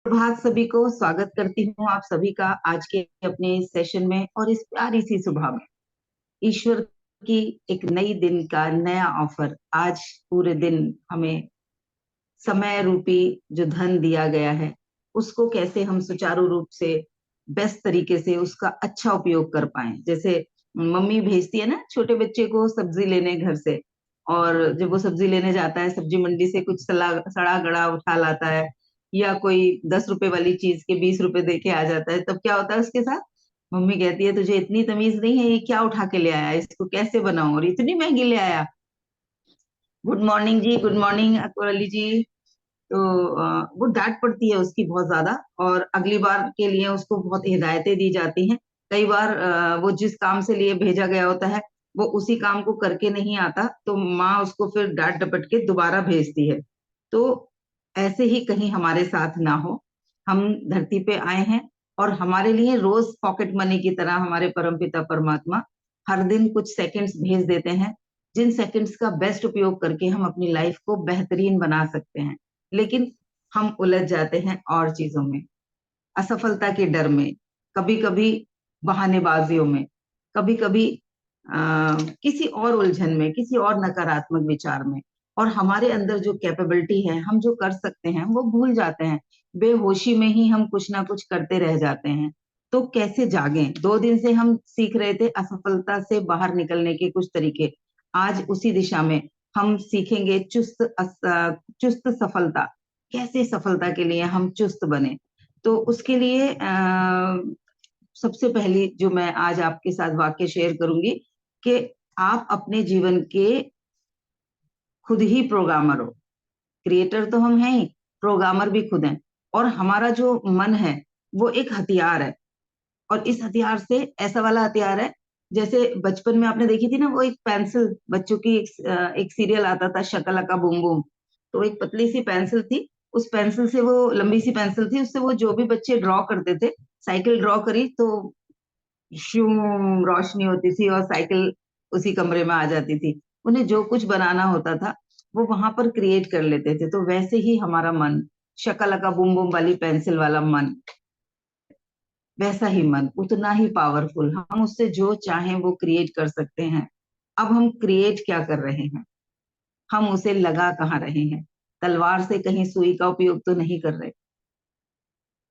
प्रभात सभी को स्वागत करती हूँ आप सभी का आज के अपने सेशन में और इस प्यारी सी सुबह में। ईश्वर की एक नई दिन का नया ऑफर आज पूरे दिन हमें समय रूपी जो धन दिया गया है उसको कैसे हम सुचारू रूप से बेस्ट तरीके से उसका अच्छा उपयोग कर पाए। जैसे मम्मी भेजती है ना छोटे बच्चे को सब्जी लेने घर से, और जब वो सब्जी लेने जाता है सब्जी मंडी से कुछ सड़ा सड़ा गड़ा उठा लाता है या कोई 10 रुपए वाली चीज के 20 रुपए दे के आ जाता है, तब क्या होता है उसके साथ? मम्मी कहती है तुझे इतनी तमीज नहीं है, ये क्या उठा के ले आया, इसको कैसे बनाऊं और इतनी महंगी ले आया। गुड मॉर्निंग जी, गुड मॉर्निंग अकबर अली जी। तो वो डांट पड़ती है उसकी बहुत ज्यादा, और अगली बार के लिए उसको बहुत हिदायतें दी जाती हैं। कई बार वो जिस काम से लिए भेजा गया होता है वो उसी काम को करके नहीं आता, तो माँ उसको फिर डांट डपट के दोबारा भेजती है। तो ऐसे ही कहीं हमारे साथ ना हो। हम धरती पे आए हैं और हमारे लिए रोज पॉकेट मनी की तरह हमारे परमपिता परमात्मा हर दिन कुछ सेकंड्स भेज देते हैं, जिन सेकंड्स का बेस्ट उपयोग करके हम अपनी लाइफ को बेहतरीन बना सकते हैं। लेकिन हम उलझ जाते हैं और चीजों में, असफलता के डर में, कभी कभी बहानेबाजियों में, कभी कभी किसी और उलझन में, किसी और नकारात्मक विचार में, और हमारे अंदर जो कैपेबिलिटी है, हम जो कर सकते हैं वो भूल जाते हैं। बेहोशी में ही हम कुछ ना कुछ करते रह जाते हैं। तो कैसे जागें? 2 दिन से हम सीख रहे थे असफलता से बाहर निकलने के कुछ तरीके। आज उसी दिशा में हम सीखेंगे चुस्त सफलता। कैसे सफलता के लिए हम चुस्त बने? तो उसके लिए सबसे पहली जो मैं आज आपके साथ वाक्य शेयर करूंगी कि आप अपने जीवन के खुद ही प्रोग्रामर हो। क्रिएटर तो हम हैं ही, प्रोग्रामर भी खुद हैं। और हमारा जो मन है वो एक हथियार है, और इस हथियार से ऐसा वाला हथियार है, जैसे बचपन में आपने देखी थी ना वो एक पेंसिल, बच्चों की एक सीरियल आता था शकलका बूम बूम। तो एक पतली सी पेंसिल थी, उस पेंसिल से, वो लंबी सी पेंसिल थी, उससे वो जो भी बच्चे ड्रॉ करते थे, साइकिल ड्रॉ करी तो शूम रोशनी होती थी और साइकिल उसी कमरे में आ जाती थी। उन्हें जो कुछ बनाना होता था वो वहां पर क्रिएट कर लेते थे। तो वैसे ही हमारा मन, शकलका बूम बूम वाली पेंसिल वाला मन, वैसा ही मन उतना ही पावरफुल, हम उससे जो चाहें वो क्रिएट कर सकते हैं। अब हम क्रिएट क्या कर रहे हैं? हम उसे लगा कहाँ रहे हैं? तलवार से कहीं सुई का उपयोग तो नहीं कर रहे।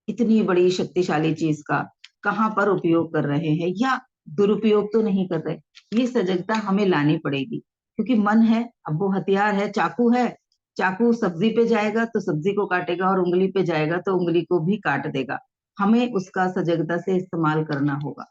इतनी बड़ी शक्तिशाली चीज का कहाँ पर उपयोग कर रहे हैं या दुरुपयोग तो नहीं कर रहे? ये सजगता हमें लानी पड़ेगी, क्योंकि मन है, अब वो हथियार है, चाकू है। चाकू सब्जी पे जाएगा तो सब्जी को काटेगा, और उंगली पे जाएगा तो उंगली को भी काट देगा। हमें उसका सजगता से इस्तेमाल करना होगा।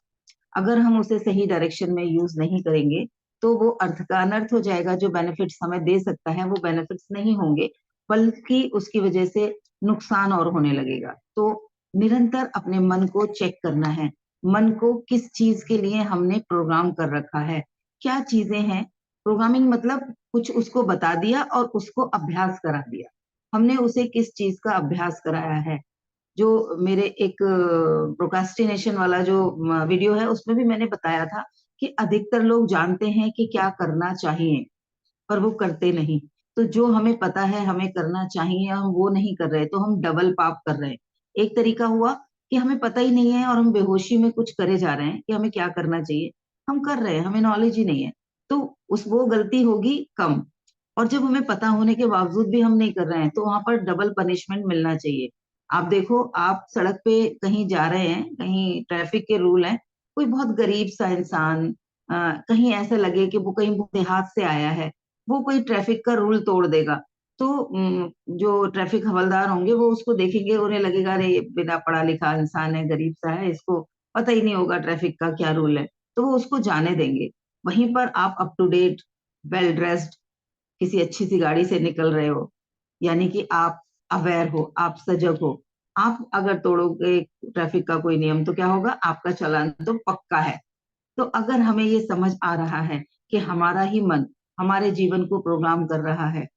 अगर हम उसे सही डायरेक्शन में यूज नहीं करेंगे तो वो अर्थ का अनर्थ हो जाएगा। जो बेनिफिट्स हमें दे सकता है वो बेनिफिट्स नहीं होंगे, बल्कि उसकी वजह से नुकसान और होने लगेगा। तो निरंतर अपने मन को चेक करना है। मन को किस चीज के लिए हमने प्रोग्राम कर रखा है, क्या चीजें हैं। प्रोग्रामिंग मतलब कुछ उसको बता दिया और उसको अभ्यास करा दिया। हमने उसे किस चीज का अभ्यास कराया है? जो मेरे एक प्रोक्रास्टिनेशन वाला जो वीडियो है उसमें भी मैंने बताया था कि अधिकतर लोग जानते हैं कि क्या करना चाहिए, पर वो करते नहीं। तो जो हमें पता है हमें करना चाहिए हम वो नहीं कर रहे, तो हम डबल पाप कर रहे हैं। एक तरीका हुआ कि हमें पता ही नहीं है और हम बेहोशी में कुछ करे जा रहे हैं कि हमें क्या करना चाहिए, हम कर रहे हैं, हमें नॉलेज ही नहीं है। तो उस वो गलती होगी कम। और जब हमें पता होने के बावजूद भी हम नहीं कर रहे हैं तो वहां पर डबल पनिशमेंट मिलना चाहिए। आप देखो, आप सड़क पे कहीं जा रहे हैं, कहीं ट्रैफिक के रूल हैं, कोई बहुत गरीब सा इंसान, कहीं ऐसा लगे कि वो कहीं देहात से आया है, वो कोई ट्रैफिक का रूल तोड़ देगा, तो जो ट्रैफिक हवलदार होंगे वो उसको देखेंगे, उन्हें लगेगा अरे ये बिना पढ़ा लिखा इंसान है, गरीब सा है, इसको पता ही नहीं होगा ट्रैफिक का क्या रूल है, तो वो उसको जाने देंगे। वहीं पर आप up to date, well dressed, किसी अच्छी सी गाड़ी से निकल रहे हो, यानी कि आप अवेयर हो, आप सजग हो। आप अगर तोड़ोगे ट्रैफिक का कोई नियम तो क्या होगा? आपका चालान तो पक्का है। तो अगर हमें ये समझ आ रहा है कि हमारा ही मन हमारे जीवन को प्रोग्राम कर रहा है,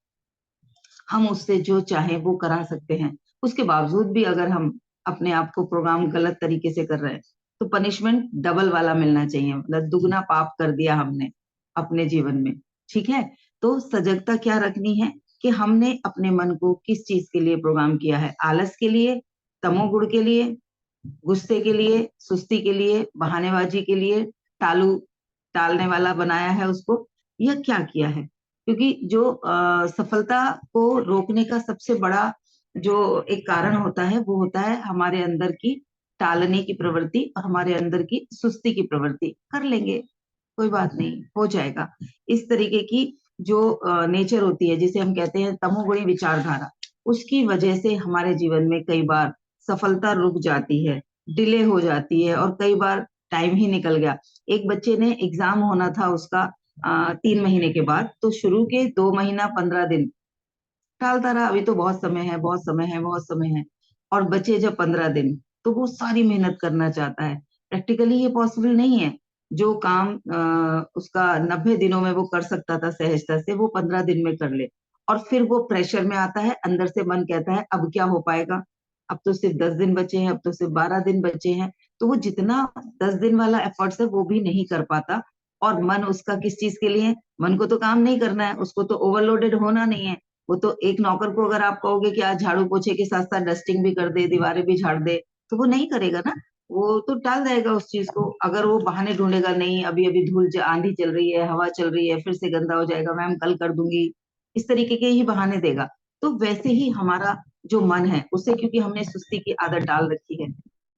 हम उससे जो चाहे वो करा सकते हैं, उसके बावजूद भी अगर हम अपने आप को प्रोग्राम गलत तरीके से कर रहे हैं तो पनिशमेंट डबल वाला मिलना चाहिए, मतलब दुगना पाप कर दिया हमने अपने जीवन में। ठीक है? तो सजगता क्या रखनी है कि हमने अपने मन को किस चीज के लिए प्रोग्राम किया है? आलस के लिए, तमोगुण के लिए, गुस्से के लिए, सुस्ती के लिए, बहानेबाजी के लिए, टालू टालने वाला बनाया है उसको। यह क्या किया है? क्योंकि जो सफलता को रोकने का सबसे बड़ा जो एक कारण होता है वो होता है हमारे अंदर की टालने की प्रवृत्ति और हमारे अंदर की सुस्ती की प्रवृत्ति। कर लेंगे, कोई बात नहीं, हो जाएगा। इस तरीके की जो नेचर होती है जिसे हम कहते हैं तमोगुणी विचारधारा, उसकी वजह से हमारे जीवन में कई बार सफलता रुक जाती है, डिले हो जाती है और कई बार टाइम ही निकल गया। एक बच्चे ने एग्जाम होना था उसका 3 महीने के बाद, तो शुरू के 2 महीना 15 दिन टालता रहा, अभी तो बहुत समय है, बहुत समय है, बहुत समय है। और बचे जब 15 दिन, तो वो सारी मेहनत करना चाहता है। प्रैक्टिकली ये पॉसिबल नहीं है। जो काम उसका 90 दिनों में वो कर सकता था सहजता से, वो 15 दिन में कर ले। और फिर वो प्रेशर में आता है, अंदर से मन कहता है अब क्या हो पाएगा, अब तो सिर्फ 10 दिन बचे हैं, अब तो सिर्फ 12 दिन बचे हैं। तो वो जितना 10 दिन वाला एफर्ट्स है वो भी नहीं कर पाता। और मन उसका किस चीज के लिए है? मन को तो काम नहीं करना है, उसको तो ओवरलोडेड होना नहीं है। वो तो एक नौकर को अगर आप कहोगे कि आज झाड़ू पोछे के साथ साथ डस्टिंग भी कर दे, दीवारें भी झाड़ दे, तो वो नहीं करेगा ना। वो तो टाल देगा उस चीज को। अगर वो बहाने ढूंढेगा, नहीं अभी अभी आंधी चल रही है, हवा चल रही है, फिर से गंदा हो जाएगा, मैम कल कर दूंगी, इस तरीके के ही बहाने देगा। तो वैसे ही हमारा जो मन है उसे, क्योंकि हमने सुस्ती की आदत डाल रखी है,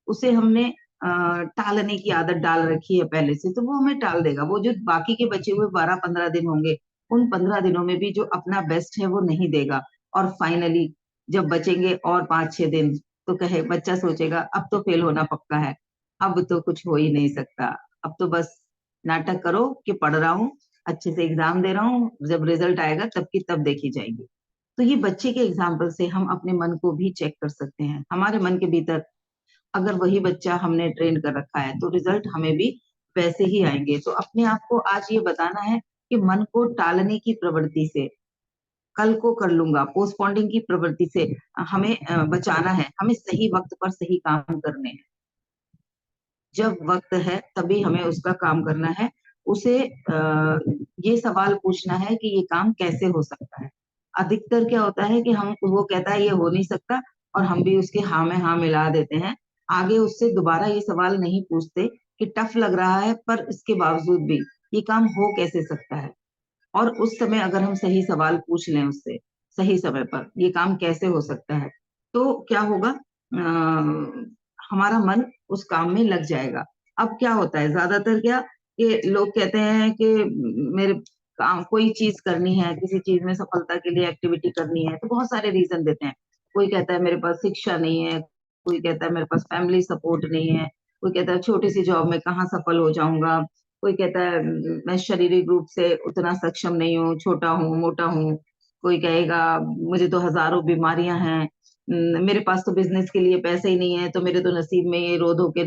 उसे हमने टालने की आदत डाल रखी है पहले से, तो वो हमें टाल देगा। वो जो बाकी के बचे हुए 12-15 दिन होंगे, उन 15 दिनों में भी जो अपना बेस्ट है वो नहीं देगा। और फाइनली जब बचेंगे और 5-6 दिन, तो कहे बच्चा सोचेगा अब तो फेल होना पक्का है, अब तो कुछ हो ही नहीं सकता, अब तो बस नाटक करो कि पढ़ रहा हूँ, अच्छे से एग्जाम दे रहा हूँ, जब रिजल्ट आएगा तब की तब देखी जाएगी। तो ये बच्चे के एग्जाम्पल से हम अपने मन को भी चेक कर सकते हैं। हमारे मन के भीतर अगर वही बच्चा हमने ट्रेन कर रखा है, तो रिजल्ट हमें भी वैसे ही आएंगे। तो अपने आप को आज ये बताना है कि मन को टालने की प्रवृत्ति से, कल को कर लूंगा, पोस्टपोंडिंग की प्रवृत्ति से हमें बचाना है। हमें सही वक्त पर सही काम करने हैं। जब वक्त है तभी हमें उसका काम करना है। उसे ये सवाल पूछना है कि ये काम कैसे हो सकता है। अधिकतर क्या होता है कि हम, वो कहता है ये हो नहीं सकता, और हम भी उसके हाँ में हाँ मिला देते हैं। आगे उससे दोबारा ये सवाल नहीं पूछते कि टफ लग रहा है पर इसके बावजूद भी ये काम हो कैसे सकता है। और उस समय अगर हम सही सवाल पूछ लें उससे, सही समय पर ये काम कैसे हो सकता है, तो क्या होगा, हमारा मन उस काम में लग जाएगा। अब क्या होता है ज्यादातर, क्या कि लोग कहते हैं कि मेरे काम, कोई चीज करनी है, किसी चीज में सफलता के लिए एक्टिविटी करनी है, तो बहुत सारे रीजन देते हैं। कोई कहता है मेरे पास शिक्षा नहीं है, कोई कहता है मेरे पास फैमिली सपोर्ट नहीं है, कोई कहता है छोटी सी जॉब में कहाँ सफल हो जाऊंगा, कोई कहता है मैं शारीरिक रूप से उतना सक्षम नहीं हूँ, छोटा हूँ, मोटा हूँ, कोई कहेगा मुझे तो हजारों बीमारियां हैं, मेरे पास तो बिजनेस के लिए पैसे ही नहीं है, तो मेरे तो नसीब में ये रो धो के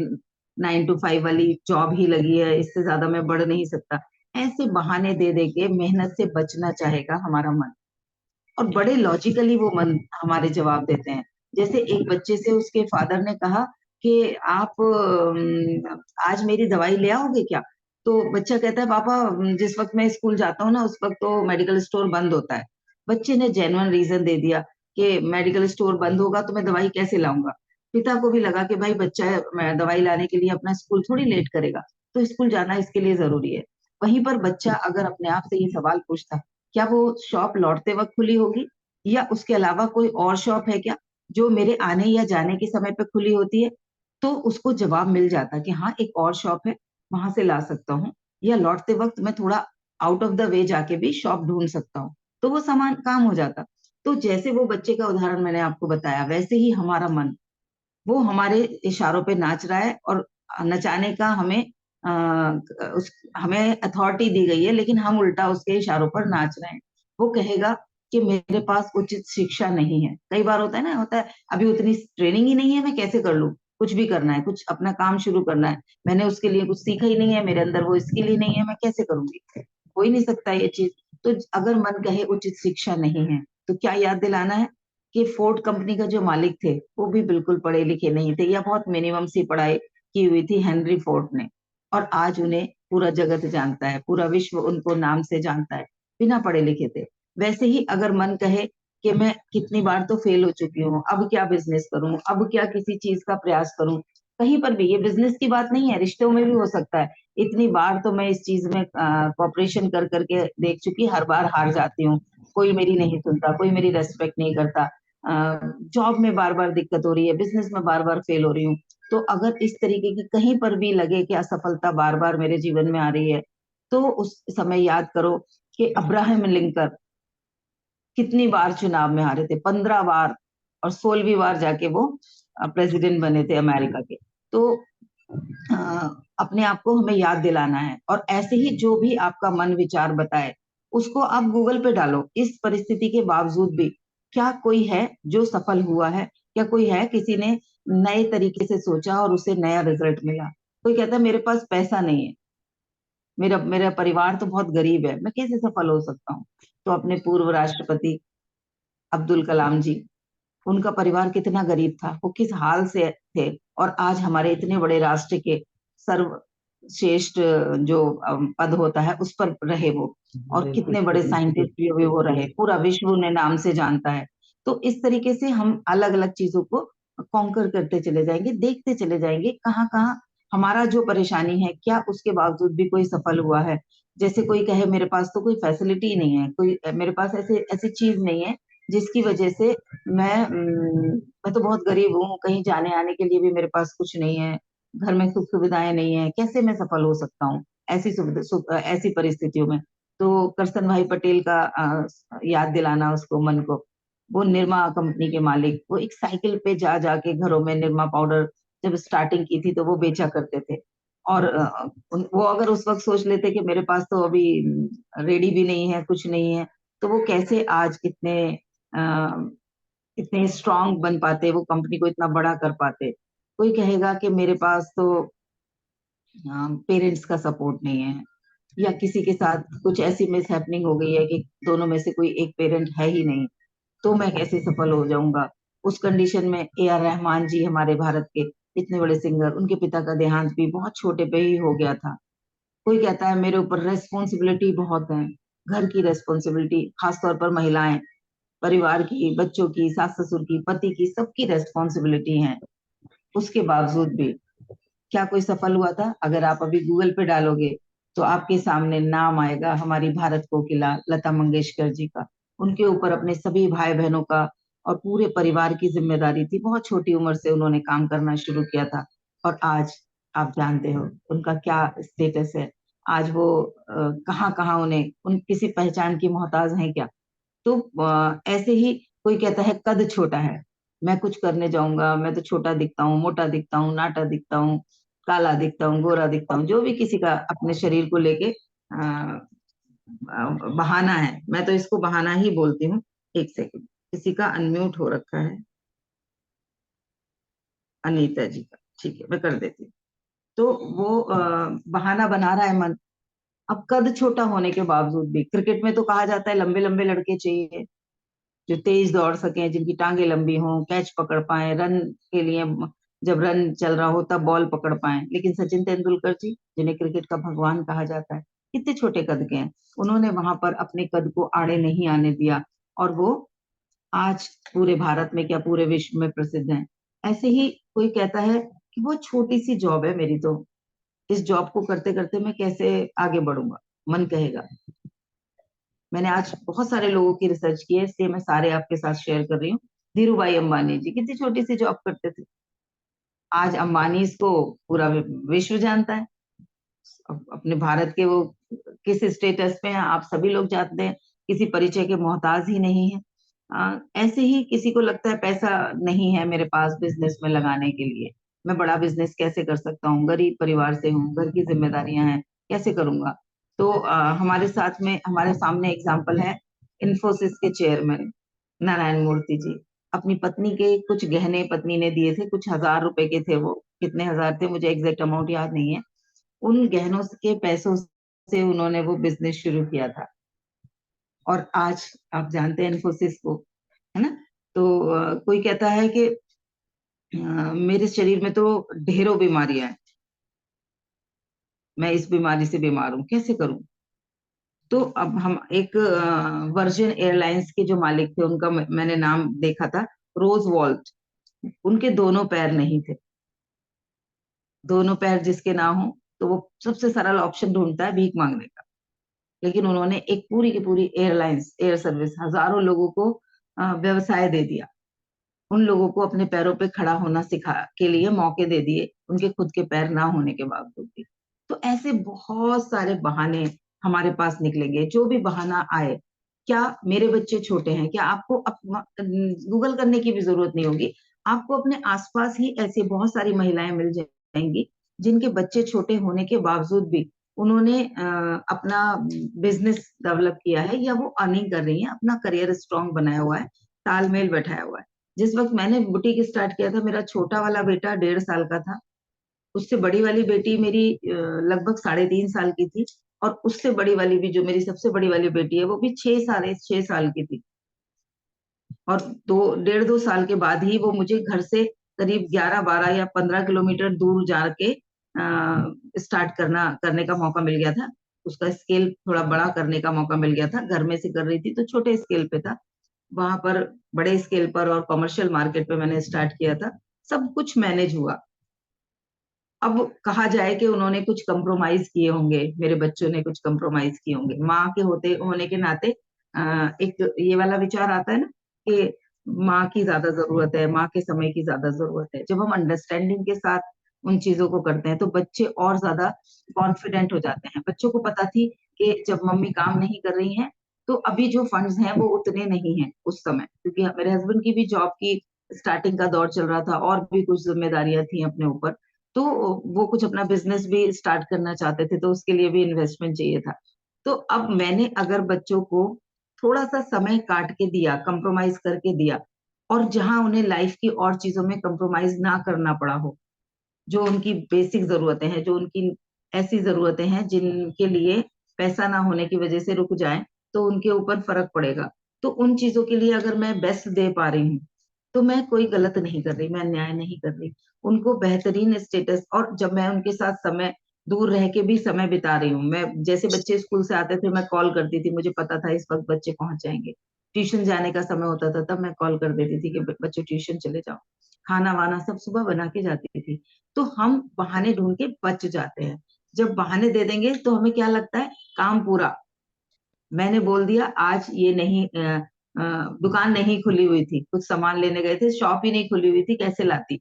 9 to 5 वाली जॉब ही लगी है, इससे ज्यादा मैं बढ़ नहीं सकता। ऐसे बहाने दे दे के मेहनत से बचना चाहेगा हमारा मन। और बड़े लॉजिकली वो मन हमारे जवाब देते हैं। जैसे एक बच्चे से उसके फादर ने कहा कि आप आज मेरी दवाई ले आओगे क्या? तो बच्चा कहता है पापा, जिस वक्त मैं स्कूल जाता हूँ ना उस वक्त तो मेडिकल स्टोर बंद होता है। बच्चे ने जेन्युइन रीजन दे दिया कि मेडिकल स्टोर बंद होगा तो मैं दवाई कैसे लाऊंगा। पिता को भी लगा कि भाई बच्चा है, मैं दवाई लाने के लिए अपना स्कूल थोड़ी लेट करेगा, तो स्कूल जाना इसके लिए जरूरी है। वहीं पर बच्चा अगर अपने आप से ये सवाल पूछता, क्या वो शॉप लौटते वक्त खुली होगी, या उसके अलावा कोई और शॉप है क्या जो मेरे आने या जाने के समय पे खुली होती है, तो उसको जवाब मिल जाता कि हाँ एक और शॉप है, वहां से ला सकता हूँ, या लौटते वक्त मैं थोड़ा आउट ऑफ द वे जाके भी शॉप ढूंढ सकता हूँ, तो वो सामान काम हो जाता। तो जैसे वो बच्चे का उदाहरण मैंने आपको बताया, वैसे ही हमारा मन, वो हमारे इशारों पे नाच रहा है, और नचाने का हमें अथॉरिटी दी गई है, लेकिन हम उल्टा उसके इशारों पर नाच रहे हैं। वो कहेगा कि मेरे पास उचित शिक्षा नहीं है। कई बार होता है ना, होता है अभी उतनी ट्रेनिंग ही नहीं है, मैं कैसे कर लूं, कुछ भी करना है, कुछ अपना काम शुरू करना है, मैंने उसके लिए कुछ सीखा ही नहीं है, मेरे अंदर वो स्किल ही नहीं है, मैं कैसे करूंगी, हो ही नहीं सकता ये चीज। तो अगर मन कहे उचित शिक्षा नहीं है, तो क्या याद दिलाना है कि फोर्ड कंपनी का जो मालिक थे वो भी बिल्कुल पढ़े लिखे नहीं थे, या बहुत मिनिमम सी पढ़ाई की हुई थी हेनरी फोर्ड ने, और आज उन्हें पूरा जगत जानता है, पूरा विश्व उनको नाम से जानता है, बिना पढ़े लिखे थे। वैसे ही अगर मन कहे कि मैं कितनी बार तो फेल हो चुकी हूँ, अब क्या बिजनेस करूं, अब क्या किसी चीज का प्रयास करूं। कहीं पर भी, ये बिजनेस की बात नहीं है, रिश्तों में भी हो सकता है। इतनी बार तो मैं इस चीज में कॉपरेशन कर करके देख चुकी, हर बार हार जाती हूँ। कोई मेरी नहीं सुनता, कोई मेरी रेस्पेक्ट नहीं करता। जॉब में बार बार दिक्कत हो रही है, बिजनेस में बार बार फेल हो रही हूँ। तो अगर इस तरीके की कहीं पर भी लगे कि असफलता बार बार मेरे जीवन में आ रही है, तो उस समय याद करो कि अब्राहम लिंकन कितनी बार चुनाव में हारे थे, 15 बार, और 16वीं बार जाके वो प्रेसिडेंट बने थे अमेरिका के। तो अपने आप को हमें याद दिलाना है, और ऐसे ही जो भी आपका मन विचार बताए उसको आप गूगल पे डालो। इस परिस्थिति के बावजूद भी क्या कोई है जो सफल हुआ है? क्या कोई है, किसी ने नए तरीके से सोचा और उसे नया रिजल्ट मिला? कोई कहता है मेरे पास पैसा नहीं है, मेरा मेरा परिवार तो बहुत गरीब है, मैं कैसे सफल हो सकता हूँ? तो अपने पूर्व राष्ट्रपति अब्दुल कलाम जी, उनका परिवार कितना गरीब था, वो किस हाल से थे, और आज हमारे इतने बड़े राष्ट्र के सर्वश्रेष्ठ जो पद होता है उस पर रहे वो, और कितने बड़े साइंटिस्ट भी वो रहे, पूरा विश्व उन्हें नाम से जानता है। तो इस तरीके से हम अलग अलग चीजों को कॉन्कर करते चले जाएंगे, देखते चले जाएंगे कहाँ कहाँ हमारा जो परेशानी है, क्या उसके बावजूद भी कोई सफल हुआ है। जैसे कोई कहे मेरे पास तो कोई फैसिलिटी नहीं है, कोई मेरे पास ऐसे ऐसी चीज नहीं है जिसकी वजह से मैं तो बहुत गरीब हूँ, कहीं जाने आने के लिए भी मेरे पास कुछ नहीं है, घर में सुख सुविधाएं नहीं है, कैसे मैं सफल हो सकता हूँ ऐसी ऐसी परिस्थितियों में? तो करसन भाई पटेल का याद दिलाना उसको, मन को। वो निरमा कंपनी के मालिक, वो एक साइकिल पे जा जाके घरों में निरमा पाउडर जब स्टार्टिंग की थी तो वो बेचा करते थे। और वो अगर उस वक्त सोच लेते कि मेरे पास तो अभी रेडी भी नहीं है, कुछ नहीं है, तो वो कैसे आज इतने स्ट्रांग बन पाते, वो कंपनी को इतना बड़ा कर पाते। कोई कहेगा कि मेरे पास तो पेरेंट्स का सपोर्ट नहीं है, या किसी के साथ कुछ ऐसी मिस हैपनिंग हो गई है कि दोनों में से कोई एक पेरेंट है ही नहीं, तो मैं कैसे सफल हो जाऊंगा? उस कंडीशन में ए आर रहमान जी, हमारे भारत के इतने बड़े सिंगर, उनके पिता का देहांत भी बहुत छोटे पे ही हो गया था। कोई कहता है मेरे ऊपर रेस्पॉन्सिबिलिटी बहुत है, घर की रेस्पॉन्सिबिलिटी, खासतौर पर महिलाएं, परिवार की, बच्चों की, सास ससुर की, पति की, सबकी रेस्पॉन्सिबिलिटी है। उसके बावजूद भी क्या कोई सफल हुआ था? अगर आप अभी गूगल पे डालोगे तो आपके सामने नाम आएगा हमारी भारत कोकिला लता मंगेशकर जी का। उनके ऊपर अपने सभी भाई बहनों का और पूरे परिवार की जिम्मेदारी थी, बहुत छोटी उम्र से उन्होंने काम करना शुरू किया था, और आज आप जानते हो उनका क्या स्टेटस है। आज वो कहाँ कहाँ, उन्हें उन किसी पहचान की मोहताज हैं क्या? तो ऐसे ही कोई कहता है कद छोटा है, मैं कुछ करने जाऊंगा, मैं तो छोटा दिखता हूँ, मोटा दिखता हूँ, नाटा दिखता हूँ, काला दिखता हूँ, गोरा दिखता हूँ, जो भी किसी का अपने शरीर को लेके बहाना है, मैं तो इसको बहाना ही बोलती हूँ। एक सेकंड, किसी का अनम्यूट हो रखा है, अनीता जी का, ठीक है मैं कर देती हूँ। तो वो बहाना बना रहा है मन। अब कद छोटा होने के बावजूद भी, क्रिकेट में तो कहा जाता है लंबे लंबे लड़के चाहिए जो तेज दौड़ सकें, जिनकी टांगे लंबी हों, कैच पकड़ पाए, रन के लिए जब रन चल रहा हो तब बॉल पकड़ पाए। लेकिन सचिन तेंदुलकर जी, जिन्हें क्रिकेट का भगवान कहा जाता है, कितने छोटे कद के हैं, उन्होंने वहां पर अपने कद को आड़े नहीं आने दिया, और वो आज पूरे भारत में क्या पूरे विश्व में प्रसिद्ध हैं। ऐसे ही कोई कहता है कि वो छोटी सी जॉब है मेरी, तो इस जॉब को करते करते मैं कैसे आगे बढ़ूंगा, मन कहेगा। मैंने आज बहुत सारे लोगों की रिसर्च की है, इसलिए मैं सारे आपके साथ शेयर कर रही हूँ। धीरूभाई अंबानी जी कितनी छोटी सी जॉब करते थे, आज अंबानी इसको पूरा विश्व जानता है। अपने भारत के वो किस स्टेटस पे हैं आप सभी लोग जानते हैं, किसी परिचय के मोहताज ही नहीं है। ऐसे ही किसी को लगता है पैसा नहीं है मेरे पास बिजनेस में लगाने के लिए, मैं बड़ा बिजनेस कैसे कर सकता हूँ, गरीब परिवार से हूँ, घर की जिम्मेदारियां हैं, कैसे करूंगा? तो हमारे साथ में, हमारे सामने एग्जाम्पल है इन्फोसिस के चेयरमैन नारायण मूर्ति जी। अपनी पत्नी के कुछ गहने पत्नी ने दिए थे, कुछ हजार रुपए के थे वो, कितने हजार थे मुझे एग्जैक्ट अमाउंट याद नहीं है। उन गहनों के पैसों से उन्होंने वो बिजनेस शुरू किया था, और आज आप जानते हैं इन्फोसिस को, है ना? तो कोई कहता है कि मेरे शरीर में तो ढेरों बीमारियां हैं, मैं इस बीमारी से बीमार हूं, कैसे करूं? तो अब हम एक वर्जिन एयरलाइंस के जो मालिक थे उनका मैंने नाम देखा था, रोज वॉल्ट। उनके दोनों पैर नहीं थे। दोनों पैर जिसके ना हो तो वो सबसे सरल ऑप्शन ढूंढता है भीख मांगने का। लेकिन उन्होंने एक पूरी की पूरी एयरलाइंस, एयर सर्विस, हजारों लोगों को व्यवसाय दे दिया। उन लोगों को अपने पैरों पे खड़ा होना सिखा के लिए मौके दे दिए, उनके खुद के पैर ना होने के बावजूद भी। तो ऐसे बहुत सारे बहाने हमारे पास निकलेंगे, जो भी बहाना आए। क्या मेरे बच्चे छोटे हैं, क्या आपको गूगल करने की भी जरूरत नहीं होगी। आपको अपने आसपास ही ऐसी बहुत सारी महिलाएं मिल जाएंगी जिनके बच्चे छोटे होने के बावजूद भी उन्होंने अपना बिजनेस डेवलप किया है, या वो अर्निंग कर रही हैं, अपना करियर स्ट्रांग बनाया हुआ है, तालमेल बैठाया हुआ है। जिस वक्त मैंने बुटीक स्टार्ट किया था, मेरा छोटा वाला बेटा 1.5 साल का था। उससे बड़ी वाली बेटी मेरी लगभग 3.5 साल की थी। और उससे बड़ी वाली भी, जो मेरी सबसे बड़ी वाली बेटी है, वो भी 6 साल की थी। और 1.5-2 साल के बाद ही वो मुझे घर से करीब 11-12 या 15 किलोमीटर दूर जाके स्टार्ट करने का मौका मिल गया था। उसका स्केल थोड़ा बड़ा करने का मौका मिल गया था। घर में से कर रही थी तो छोटे स्केल पे था, वहां पर बड़े स्केल पर और कमर्शियल मार्केट पे मैंने स्टार्ट किया था। सब कुछ मैनेज हुआ। अब कहा जाए कि उन्होंने कुछ कंप्रोमाइज किए होंगे, मेरे बच्चों ने कुछ कंप्रोमाइज किए होंगे, माँ के होने के नाते एक ये वाला विचार आता है ना कि माँ की ज्यादा जरूरत है, माँ के समय की ज्यादा जरूरत है। जब हम अंडरस्टैंडिंग के साथ उन चीजों को करते हैं तो बच्चे और ज्यादा कॉन्फिडेंट हो जाते हैं। बच्चों को पता थी कि जब मम्मी काम नहीं कर रही हैं तो अभी जो फंड्स हैं वो उतने नहीं हैं उस समय, क्योंकि मेरे हस्बैंड की भी जॉब की स्टार्टिंग का दौर चल रहा था और भी कुछ जिम्मेदारियां थी अपने ऊपर। तो वो कुछ अपना बिजनेस भी स्टार्ट करना चाहते थे, तो उसके लिए भी इन्वेस्टमेंट चाहिए था। तो अब मैंने अगर बच्चों को थोड़ा सा समय काट के दिया, कंप्रोमाइज करके दिया, और जहां उन्हें लाइफ की और चीजों में कंप्रोमाइज ना करना पड़ा हो, जो उनकी बेसिक जरूरतें हैं, जो उनकी ऐसी जरूरतें हैं जिनके लिए पैसा ना होने की वजह से रुक जाए तो उनके ऊपर फर्क पड़ेगा, तो उन चीजों के लिए अगर मैं बेस्ट दे पा रही हूँ तो मैं कोई गलत नहीं कर रही, मैं अन्याय नहीं कर रही। उनको बेहतरीन स्टेटस, और जब मैं उनके साथ समय दूर रह के भी समय बिता रही हूँ, मैं जैसे बच्चे स्कूल से आते थे मैं कॉल करती थी, मुझे पता था इस वक्त बच्चे पहुंच जाएंगे। ट्यूशन जाने का समय होता था तब मैं कॉल कर देती थी कि बच्चे ट्यूशन चले जाओ। खाना वाना सब सुबह बना के जाती थी। तो हम बहाने ढूंढ के बच जाते हैं। जब बहाने दे देंगे तो हमें क्या लगता है, काम पूरा। मैंने बोल दिया आज ये नहीं, दुकान नहीं खुली हुई थी, कुछ सामान लेने गए थे, शॉप ही नहीं खुली हुई थी, कैसे लाती,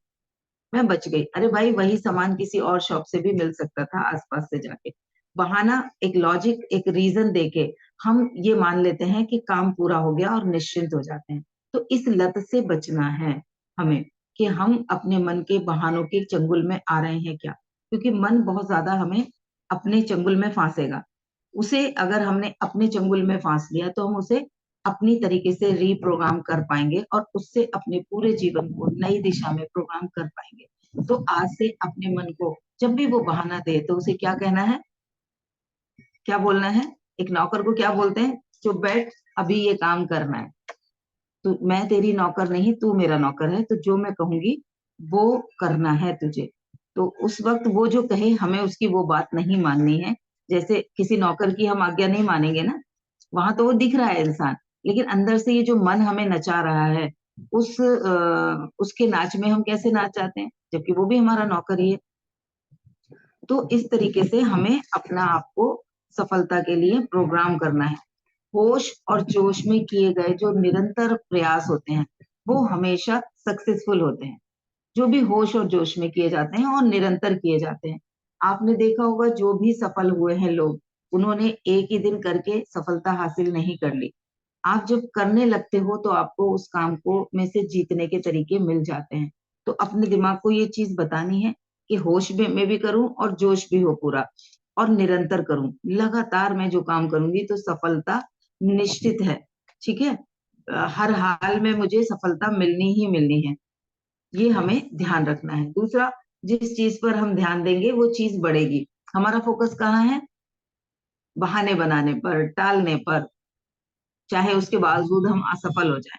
मैं बच गई। अरे भाई, वही सामान किसी और शॉप से भी मिल सकता था आसपास से जाके। बहाना, एक लॉजिक, एक रीजन देके हम ये मान लेते हैं कि काम पूरा हो गया और निश्चिंत हो जाते हैं। तो इस लत से बचना है हमें, कि हम अपने मन के बहानों के चंगुल में आ रहे हैं क्या, क्योंकि मन बहुत ज्यादा हमें अपने चंगुल में फांसेगा। उसे अगर हमने अपने चंगुल में फांस लिया तो हम उसे अपनी तरीके से रीप्रोग्राम कर पाएंगे और उससे अपने पूरे जीवन को नई दिशा में प्रोग्राम कर पाएंगे। तो आज से अपने मन को जब भी वो बहाना दे तो उसे क्या कहना है, क्या बोलना है। एक नौकर को क्या बोलते हैं, चुप बैठ, अभी ये काम करना है। तो मैं तेरी नौकर नहीं, तू मेरा नौकर है, तो जो मैं कहूंगी वो करना है तुझे। तो उस वक्त वो जो कहे हमें उसकी वो बात नहीं माननी है। जैसे किसी नौकर की हम आज्ञा नहीं मानेंगे ना, वहां तो वो दिख रहा है इंसान, लेकिन अंदर से ये जो मन हमें नचा रहा है, उसके नाच में हम कैसे नाच जाते हैं, जबकि वो भी हमारा नौकर ही है। तो इस तरीके से हमें अपना आप को सफलता के लिए प्रोग्राम करना है। होश और जोश में किए गए जो निरंतर प्रयास होते हैं वो हमेशा सक्सेसफुल होते हैं। जो भी होश और जोश में किए जाते हैं और निरंतर किए जाते हैं। आपने देखा होगा जो भी सफल हुए हैं लोग, उन्होंने एक ही दिन करके सफलता हासिल नहीं कर ली। आप जब करने लगते हो तो आपको उस काम को में से जीतने के तरीके मिल जाते हैं। तो अपने दिमाग को ये चीज बतानी है कि होश में भी करूं और जोश भी हो पूरा, और निरंतर करूं। लगातार मैं जो काम करूंगी तो सफलता निश्चित है। ठीक है, हर हाल में मुझे सफलता मिलनी ही मिलनी है। ये हमें ध्यान रखना है। दूसरा, जिस चीज पर हम ध्यान देंगे वो चीज बढ़ेगी। हमारा फोकस कहाँ है, बहाने बनाने पर, टालने पर, चाहे उसके बावजूद हम असफल हो जाएं,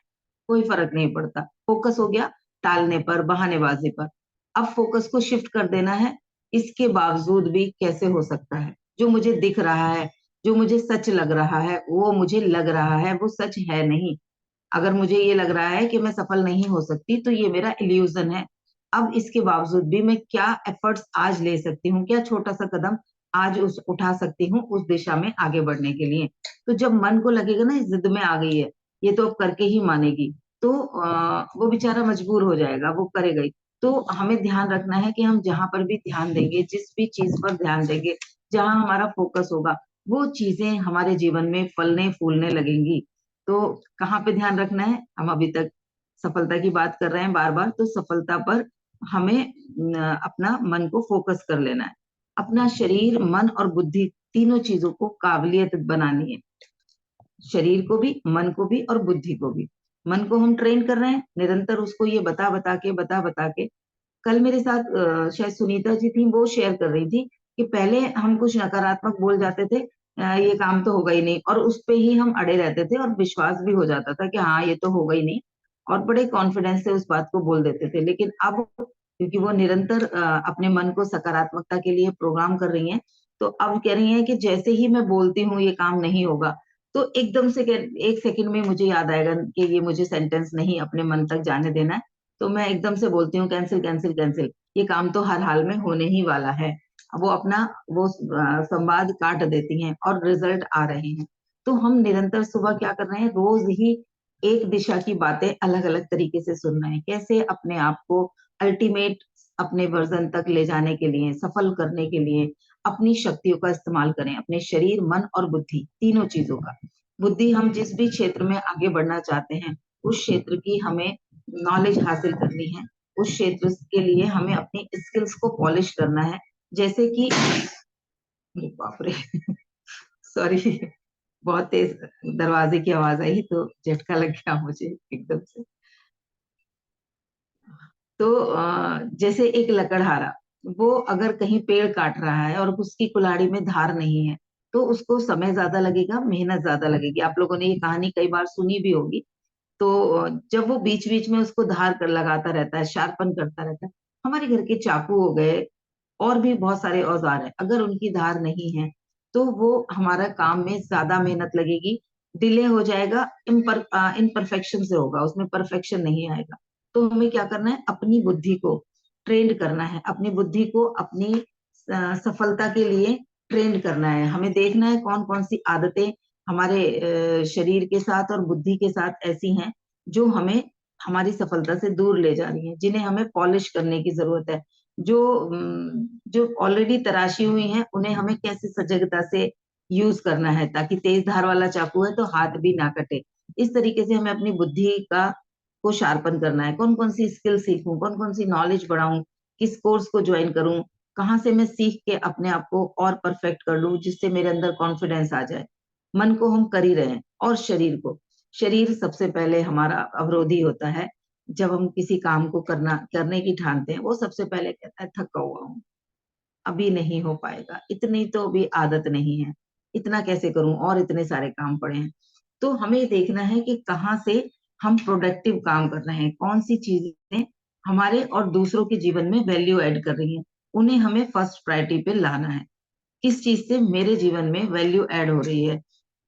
कोई फर्क नहीं पड़ता। फोकस हो गया टालने पर, बहानेबाजी पर। अब फोकस को शिफ्ट कर देना है, इसके बावजूद भी कैसे हो सकता है, जो मुझे दिख रहा है जो मुझे सच लग रहा है, वो मुझे लग रहा है वो सच है नहीं। अगर मुझे ये लग रहा है कि मैं सफल नहीं हो सकती, तो ये मेरा इल्यूजन है। अब इसके बावजूद भी मैं क्या एफर्ट्स आज ले सकती हूँ, क्या छोटा सा कदम आज उस उठा सकती हूँ उस दिशा में आगे बढ़ने के लिए। तो जब मन को लगेगा ना इस जिद में आ गई है, ये तो अब करके ही मानेगी, तो वो बेचारा मजबूर हो जाएगा, वो करेगा ही। तो हमें ध्यान रखना है कि हम जहां पर भी ध्यान देंगे, जिस भी चीज पर ध्यान देंगे, जहां हमारा फोकस होगा, वो चीजें हमारे जीवन में फलने फूलने लगेंगी। तो कहाँ पे ध्यान रखना है? हम अभी तक सफलता की बात कर रहे हैं बार बार, तो सफलता पर हमें अपना मन को फोकस कर लेना है। अपना शरीर, मन और बुद्धि, तीनों चीजों को काबिलियत बनानी है। शरीर को भी, मन को भी और बुद्धि को भी। मन को हम ट्रेन कर रहे हैं निरंतर, उसको ये बता बता के। कल मेरे साथ शायद सुनीता जी थी, वो शेयर कर रही थी कि पहले हम कुछ नकारात्मक बोल जाते थे, ये काम तो होगा ही नहीं, और उस पे ही हम अड़े रहते थे और विश्वास भी हो जाता था कि हाँ ये तो होगा ही नहीं, और बड़े कॉन्फिडेंस से उस बात को बोल देते थे। लेकिन अब क्योंकि वो निरंतर अपने मन को सकारात्मकता के लिए प्रोग्राम कर रही हैं, तो अब कह रही हैं कि जैसे ही मैं बोलती हूँ ये काम नहीं होगा, तो एकदम से एक सेकंड में मुझे याद आएगा कि ये मुझे सेंटेंस नहीं अपने मन तक जाने देना है। तो मैं एकदम से बोलती हूँ कैंसिल कैंसिल कैंसिल, ये काम तो हर हाल में होने ही वाला है। वो अपना वो संवाद काट देती हैं और रिजल्ट आ रहे हैं। तो हम निरंतर सुबह क्या कर रहे हैं, रोज ही एक दिशा की बातें अलग अलग तरीके से सुन रहे हैं, कैसे अपने आप को अल्टीमेट अपने वर्जन तक ले जाने के लिए, सफल करने के लिए अपनी शक्तियों का इस्तेमाल करें, अपने शरीर, मन और बुद्धि, तीनों चीजों का। बुद्धि, हम जिस भी क्षेत्र में आगे बढ़ना चाहते हैं, उस क्षेत्र की हमें नॉलेज हासिल करनी है, उस क्षेत्र के लिए हमें अपनी स्किल्स को पॉलिश करना है। जैसे कि बाप रे सॉरी, बहुत तेज दरवाजे की आवाज आई तो झटका लग गया मुझे एकदम से। तो जैसे एक लकड़हारा, वो अगर कहीं पेड़ काट रहा है और उसकी कुल्हाड़ी में धार नहीं है, तो उसको समय ज्यादा लगेगा, मेहनत ज्यादा लगेगी। आप लोगों ने ये कहानी कई बार सुनी भी होगी। तो जब वो बीच बीच में उसको धार कर लगाता रहता है, शार्पन करता रहता है, हमारे घर के चाकू हो गए और भी बहुत सारे औजार हैं, अगर उनकी धार नहीं है, तो वो हमारा काम में ज्यादा मेहनत लगेगी, डिले हो जाएगा, इम्परफेक्शन से होगा, उसमें परफेक्शन नहीं आएगा। तो हमें क्या करना है, अपनी बुद्धि को ट्रेंड करना है, अपनी बुद्धि को अपनी सफलता के लिए ट्रेंड करना है। हमें देखना है कौन कौन सी आदतें हमारे शरीर के साथ और बुद्धि के साथ ऐसी हैं जो हमें हमारी सफलता से दूर ले जा रही हैं, जिन्हें हमें पॉलिश करने की जरूरत है। जो जो ऑलरेडी तराशी हुई हैं, उन्हें हमें कैसे सजगता से यूज करना है, ताकि तेज धार वाला चाकू है तो हाथ भी ना कटे। इस तरीके से हमें अपनी बुद्धि का को शार्पन करना है। कौन कौन सी स्किल सीखूं, कौन कौन सी नॉलेज बढ़ाऊं, किस कोर्स को ज्वाइन करूं, कहाँ से मैं सीख के अपने आप को और परफेक्ट कर लूं, जिससे मेरे अंदर कॉन्फिडेंस आ जाए। मन को हम कर ही रहे हैं, और शरीर को, शरीर सबसे पहले हमारा अवरोधी होता है। जब हम किसी काम को करने की ठानते हैं, वो सबसे पहले कहता है थका हुआ हूँ, अभी नहीं हो पाएगा, इतनी तो अभी आदत नहीं है, इतना कैसे करूं, और इतने सारे काम पड़े हैं। तो हमें देखना है कि कहाँ से हम प्रोडक्टिव काम कर रहे हैं, कौन सी चीजें हमारे और दूसरों के जीवन में वैल्यू ऐड कर रही हैं, उन्हें हमें फर्स्ट प्रायोरिटी पे लाना है। किस चीज से मेरे जीवन में वैल्यू ऐड हो रही है,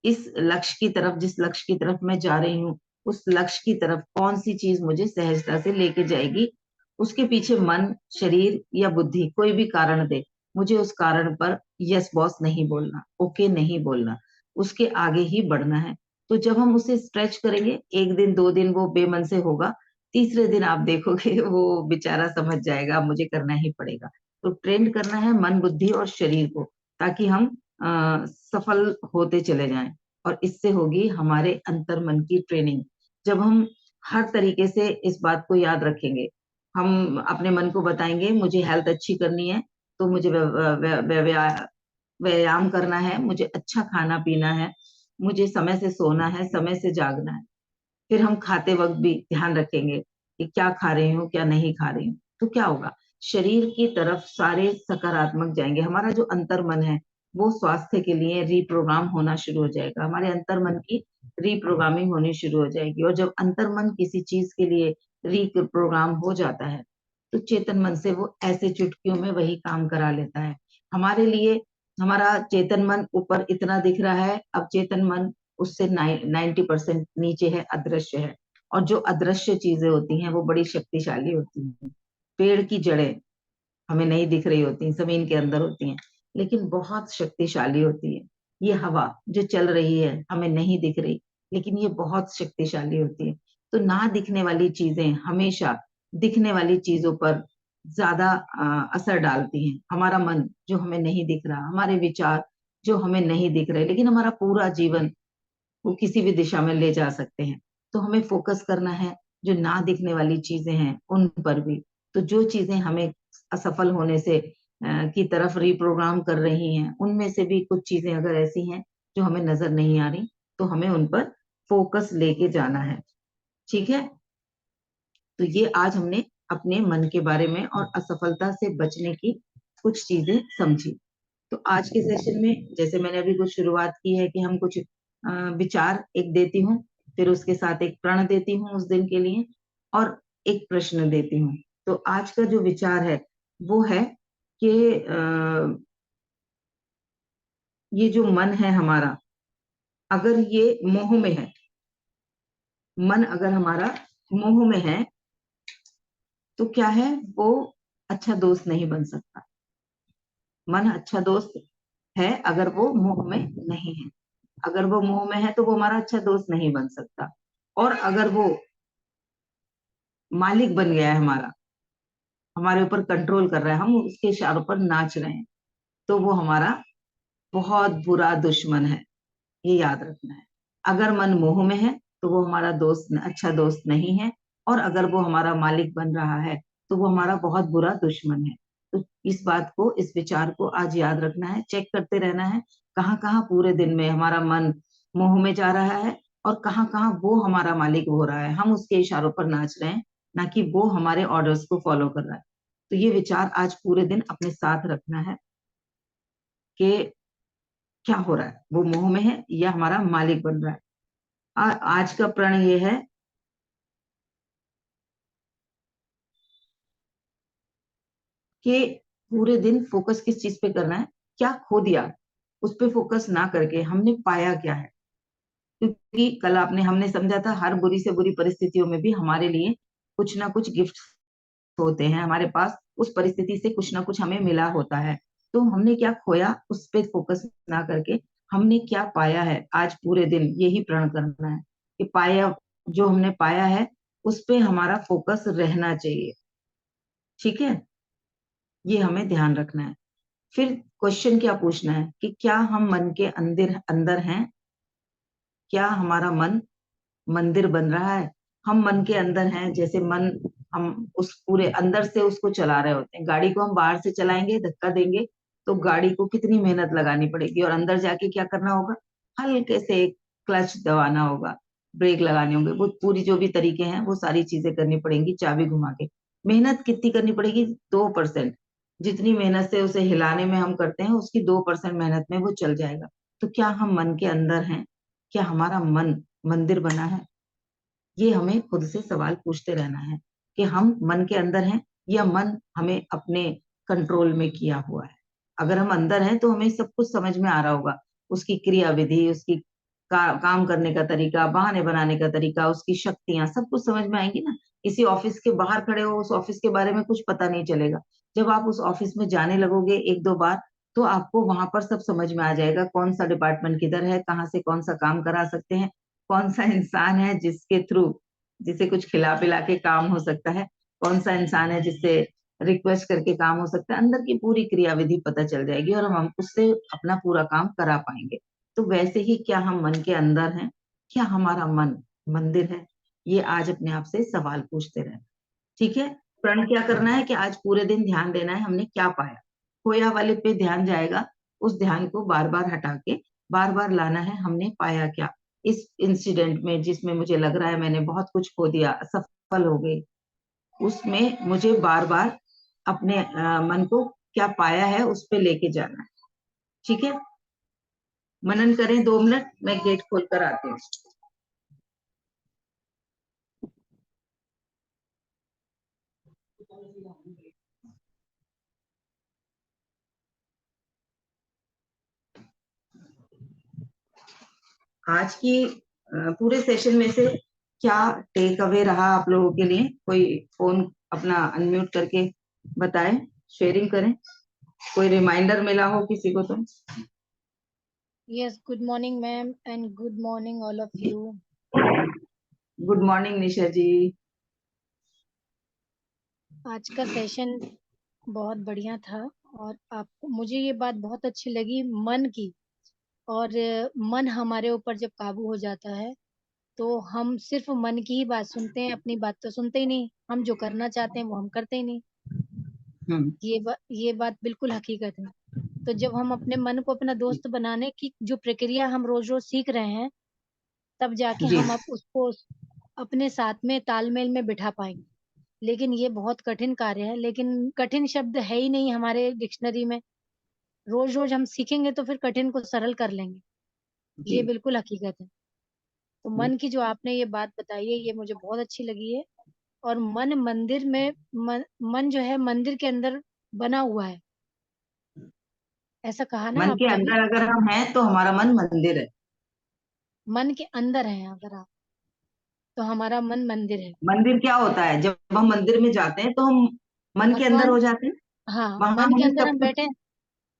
इस लक्ष्य की तरफ, जिस लक्ष्य की तरफ मैं जा रही हूँ, उस लक्ष्य की तरफ कौन सी चीज मुझे सहजता से लेके जाएगी। उसके पीछे मन, शरीर या बुद्धि कोई भी कारण दे, मुझे उस कारण पर यस बॉस नहीं बोलना, ओके नहीं बोलना, उसके आगे ही बढ़ना है। तो जब हम उसे स्ट्रेच करेंगे, एक दिन दो दिन वो बेमन से होगा, तीसरे दिन आप देखोगे वो बेचारा समझ जाएगा मुझे करना ही पड़ेगा। तो ट्रेंड करना है मन, बुद्धि और शरीर को, ताकि हम सफल होते चले जाएं। और इससे होगी हमारे अंतर मन की ट्रेनिंग। जब हम हर तरीके से इस बात को याद रखेंगे, हम अपने मन को बताएंगे मुझे हेल्थ अच्छी करनी है, तो मुझे व्यायाम करना है, मुझे अच्छा खाना पीना है, मुझे समय से सोना है, समय से जागना है। फिर हम खाते वक्त भी ध्यान रखेंगे कि क्या खा रही हूँ, क्या नहीं खा रही हूँ, तो क्या होगा, शरीर की तरफ सारे सकारात्मक जाएंगे। हमारा जो अंतर मन है, वो स्वास्थ्य के लिए रिप्रोग्राम होना शुरू हो जाएगा, हमारे अंतर मन की रिप्रोग्रामिंग होनी शुरू हो जाएगी। और जब अंतर मन किसी चीज के लिए रिप्रोग्राम हो जाता है, तो चेतन मन से वो ऐसे चुटकियों में वही काम करा लेता है हमारे लिए। हमारा चेतन मन ऊपर इतना दिख रहा है, अब चेतन मन उससे 90% नीचे है, अदृश्य है। और जो अदृश्य चीजें होती हैं वो बड़ी शक्तिशाली होती हैं। पेड़ की जड़ें हमें नहीं दिख रही होती, जमीन के अंदर होती हैं, लेकिन बहुत शक्तिशाली होती है। ये हवा जो चल रही है हमें नहीं दिख रही, लेकिन ये बहुत शक्तिशाली होती है। तो ना दिखने वाली चीजें हमेशा दिखने वाली चीजों पर ज्यादा असर डालती हैं। हमारा मन जो हमें नहीं दिख रहा, हमारे विचार जो हमें नहीं दिख रहे, लेकिन हमारा पूरा जीवन वो किसी भी दिशा में ले जा सकते हैं। तो हमें फोकस करना है जो ना दिखने वाली चीजें हैं उन पर भी। तो जो चीजें हमें असफल होने से की तरफ रिप्रोग्राम कर रही हैं, उनमें से भी कुछ चीजें अगर ऐसी हैं जो हमें नजर नहीं आ रही, तो हमें उन पर फोकस लेके जाना है। ठीक है। तो ये आज हमने अपने मन के बारे में और असफलता से बचने की कुछ चीजें समझी। तो आज के सेशन में जैसे मैंने अभी कुछ शुरुआत की है कि हम कुछ विचार एक देती हूँ, फिर उसके साथ एक प्रण देती हूँ उस दिन के लिए, और एक प्रश्न देती हूँ। तो आज का जो विचार है वो है कि ये जो मन है हमारा, अगर ये मोह में है, मन अगर हमारा मोह में है, तो क्या है, वो अच्छा दोस्त नहीं बन सकता। मन अच्छा दोस्त है अगर वो मोह में नहीं है। अगर वो मोह में है तो वो हमारा अच्छा दोस्त नहीं बन सकता। और अगर वो मालिक बन गया है हमारा, हमारे ऊपर कंट्रोल कर रहा है, हम उसके इशारों पर नाच रहे हैं, तो वो हमारा बहुत बुरा दुश्मन है। ये याद रखना है। अगर मन मोह में है तो वो हमारा दोस्त, अच्छा दोस्त नहीं है। और अगर वो हमारा मालिक बन रहा है तो वो हमारा बहुत बुरा दुश्मन है। तो इस बात को, इस विचार को आज याद रखना है, चेक करते रहना है कहाँ कहाँ पूरे दिन में हमारा मन मोह में जा रहा है, और कहाँ कहाँ वो हमारा मालिक हो रहा है, हम उसके इशारों पर नाच रहे हैं, ना कि वो हमारे ऑर्डर्स को फॉलो कर रहा है। तो ये विचार आज पूरे दिन अपने साथ रखना है कि क्या हो रहा है, वो मोह में है या हमारा मालिक बन रहा है। आज का प्रण ये है कि पूरे दिन फोकस किस चीज पे करना है, क्या खो दिया उस पे फोकस ना करके हमने पाया क्या है। क्योंकि कल आपने हमने समझा था हर बुरी से बुरी परिस्थितियों में भी हमारे लिए कुछ ना कुछ गिफ्ट होते हैं हमारे पास, उस परिस्थिति से कुछ ना कुछ हमें मिला होता है। तो हमने क्या खोया उस पे फोकस ना करके हमने क्या पाया है, आज पूरे दिन यही प्रण करना है कि पाया, जो हमने पाया है उस पे हमारा फोकस रहना चाहिए। ठीक है। ये हमें ध्यान रखना है। फिर क्वेश्चन क्या पूछना है कि क्या हम मन के अंदर अंदर हैं, क्या हमारा मन मंदिर बन रहा है। हम मन के अंदर हैं, जैसे मन, हम उस पूरे अंदर से उसको चला रहे होते हैं। गाड़ी को हम बाहर से चलाएंगे, धक्का देंगे, तो गाड़ी को कितनी मेहनत लगानी पड़ेगी, और अंदर जाके क्या करना होगा, हल्के से क्लच दबाना होगा, ब्रेक लगाने होंगे, वो पूरी जो भी तरीके हैं वो सारी चीजें करनी पड़ेंगी चाबी घुमा के। मेहनत कितनी करनी पड़ेगी, 2%। जितनी मेहनत से उसे हिलाने में हम करते हैं, उसकी 2% मेहनत में वो चल जाएगा। तो क्या हम मन के अंदर हैं, क्या हमारा मन मंदिर बना है। ये हमें खुद से सवाल पूछते रहना है कि हम मन के अंदर हैं या मन हमें अपने कंट्रोल में किया हुआ है। अगर हम अंदर हैं तो हमें सब कुछ समझ में आ रहा होगा, उसकी क्रिया विधि, उसकी काम करने का तरीका, बहाने बनाने का तरीका, उसकी शक्तियां, सब कुछ समझ में आएंगी ना। किसी ऑफिस के बाहर खड़े हो, उस ऑफिस के बारे में कुछ पता नहीं चलेगा। जब आप उस ऑफिस में जाने लगोगे एक दो बार, तो आपको वहां पर सब समझ में आ जाएगा, कौन सा डिपार्टमेंट किधर है, कहाँ से कौन सा काम करा सकते हैं, कौन सा इंसान है जिसके थ्रू, जिसे कुछ खिला पिला के काम हो सकता है, कौन सा इंसान है जिससे रिक्वेस्ट करके काम हो सकता है। अंदर की पूरी क्रियाविधि पता चल जाएगी और हम उससे अपना पूरा काम करा पाएंगे। तो वैसे ही क्या हम मन के अंदर हैं, क्या हमारा मन मंदिर है। ये आज अपने आप से सवाल पूछते रहे। ठीक है। प्रण क्या करना है कि आज पूरे दिन ध्यान देना है हमने क्या पाया। खोया वाले पे ध्यान जाएगा, उस ध्यान को बार बार हटा के बार बार लाना है हमने पाया क्या इस इंसिडेंट में, जिसमें मुझे लग रहा है मैंने बहुत कुछ खो दिया, असफल हो गई, उसमें मुझे बार बार अपने मन को क्या पाया है उस पे लेके जाना है। ठीक है। मनन करें 2 मिनट, मैं गेट खोल कर आती हूँ। आज की पूरे सेशन में से क्या टेक अवे रहा आप लोगों के लिए? कोई फोन अपना अनम्यूट करके बताएं, शेयरिंग करें। कोई रिमाइंडर मिला हो किसी को तो? Yes, good morning, ma'am, and good morning, all of you. Good morning Nisha ji. आज का सेशन बहुत बढ़िया था और आपको मुझे ये बात बहुत अच्छी लगी मन की। और मन हमारे ऊपर जब काबू हो जाता है तो हम सिर्फ मन की ही बात सुनते हैं, अपनी बात तो सुनते ही नहीं। हम जो करना चाहते हैं वो हम करते ही नहीं। हम्म। ये बात बिल्कुल हकीकत है। तो जब हम अपने मन को अपना दोस्त बनाने की जो प्रक्रिया हम रोज रोज सीख रहे हैं, तब जाके जी। हम अब उसको अपने साथ में तालमेल में बिठा पाएंगे। लेकिन ये बहुत कठिन कार्य है, लेकिन कठिन शब्द है ही नहीं हमारे डिक्शनरी में। रोज रोज हम सीखेंगे तो फिर कठिन को सरल कर लेंगे। जी। ये बिल्कुल हकीकत है। तो मन की जो आपने ये बात बताई है ये मुझे बहुत अच्छी लगी है। और मन मंदिर में मन जो है मंदिर के अंदर बना हुआ है, ऐसा कहा ना मन के आपने अभी। अंदर अगर हम हैं तो हमारा मन मंदिर है। मन के अंदर है अगर आप, तो हमारा मन मंदिर है। मंदिर क्या होता है? जब हम मंदिर में जाते हैं तो हम मन के अंदर भगवान, हो जाते हैं। हाँ, वहां मन के हमें अंदर सब हम कुछ। बैठे हैं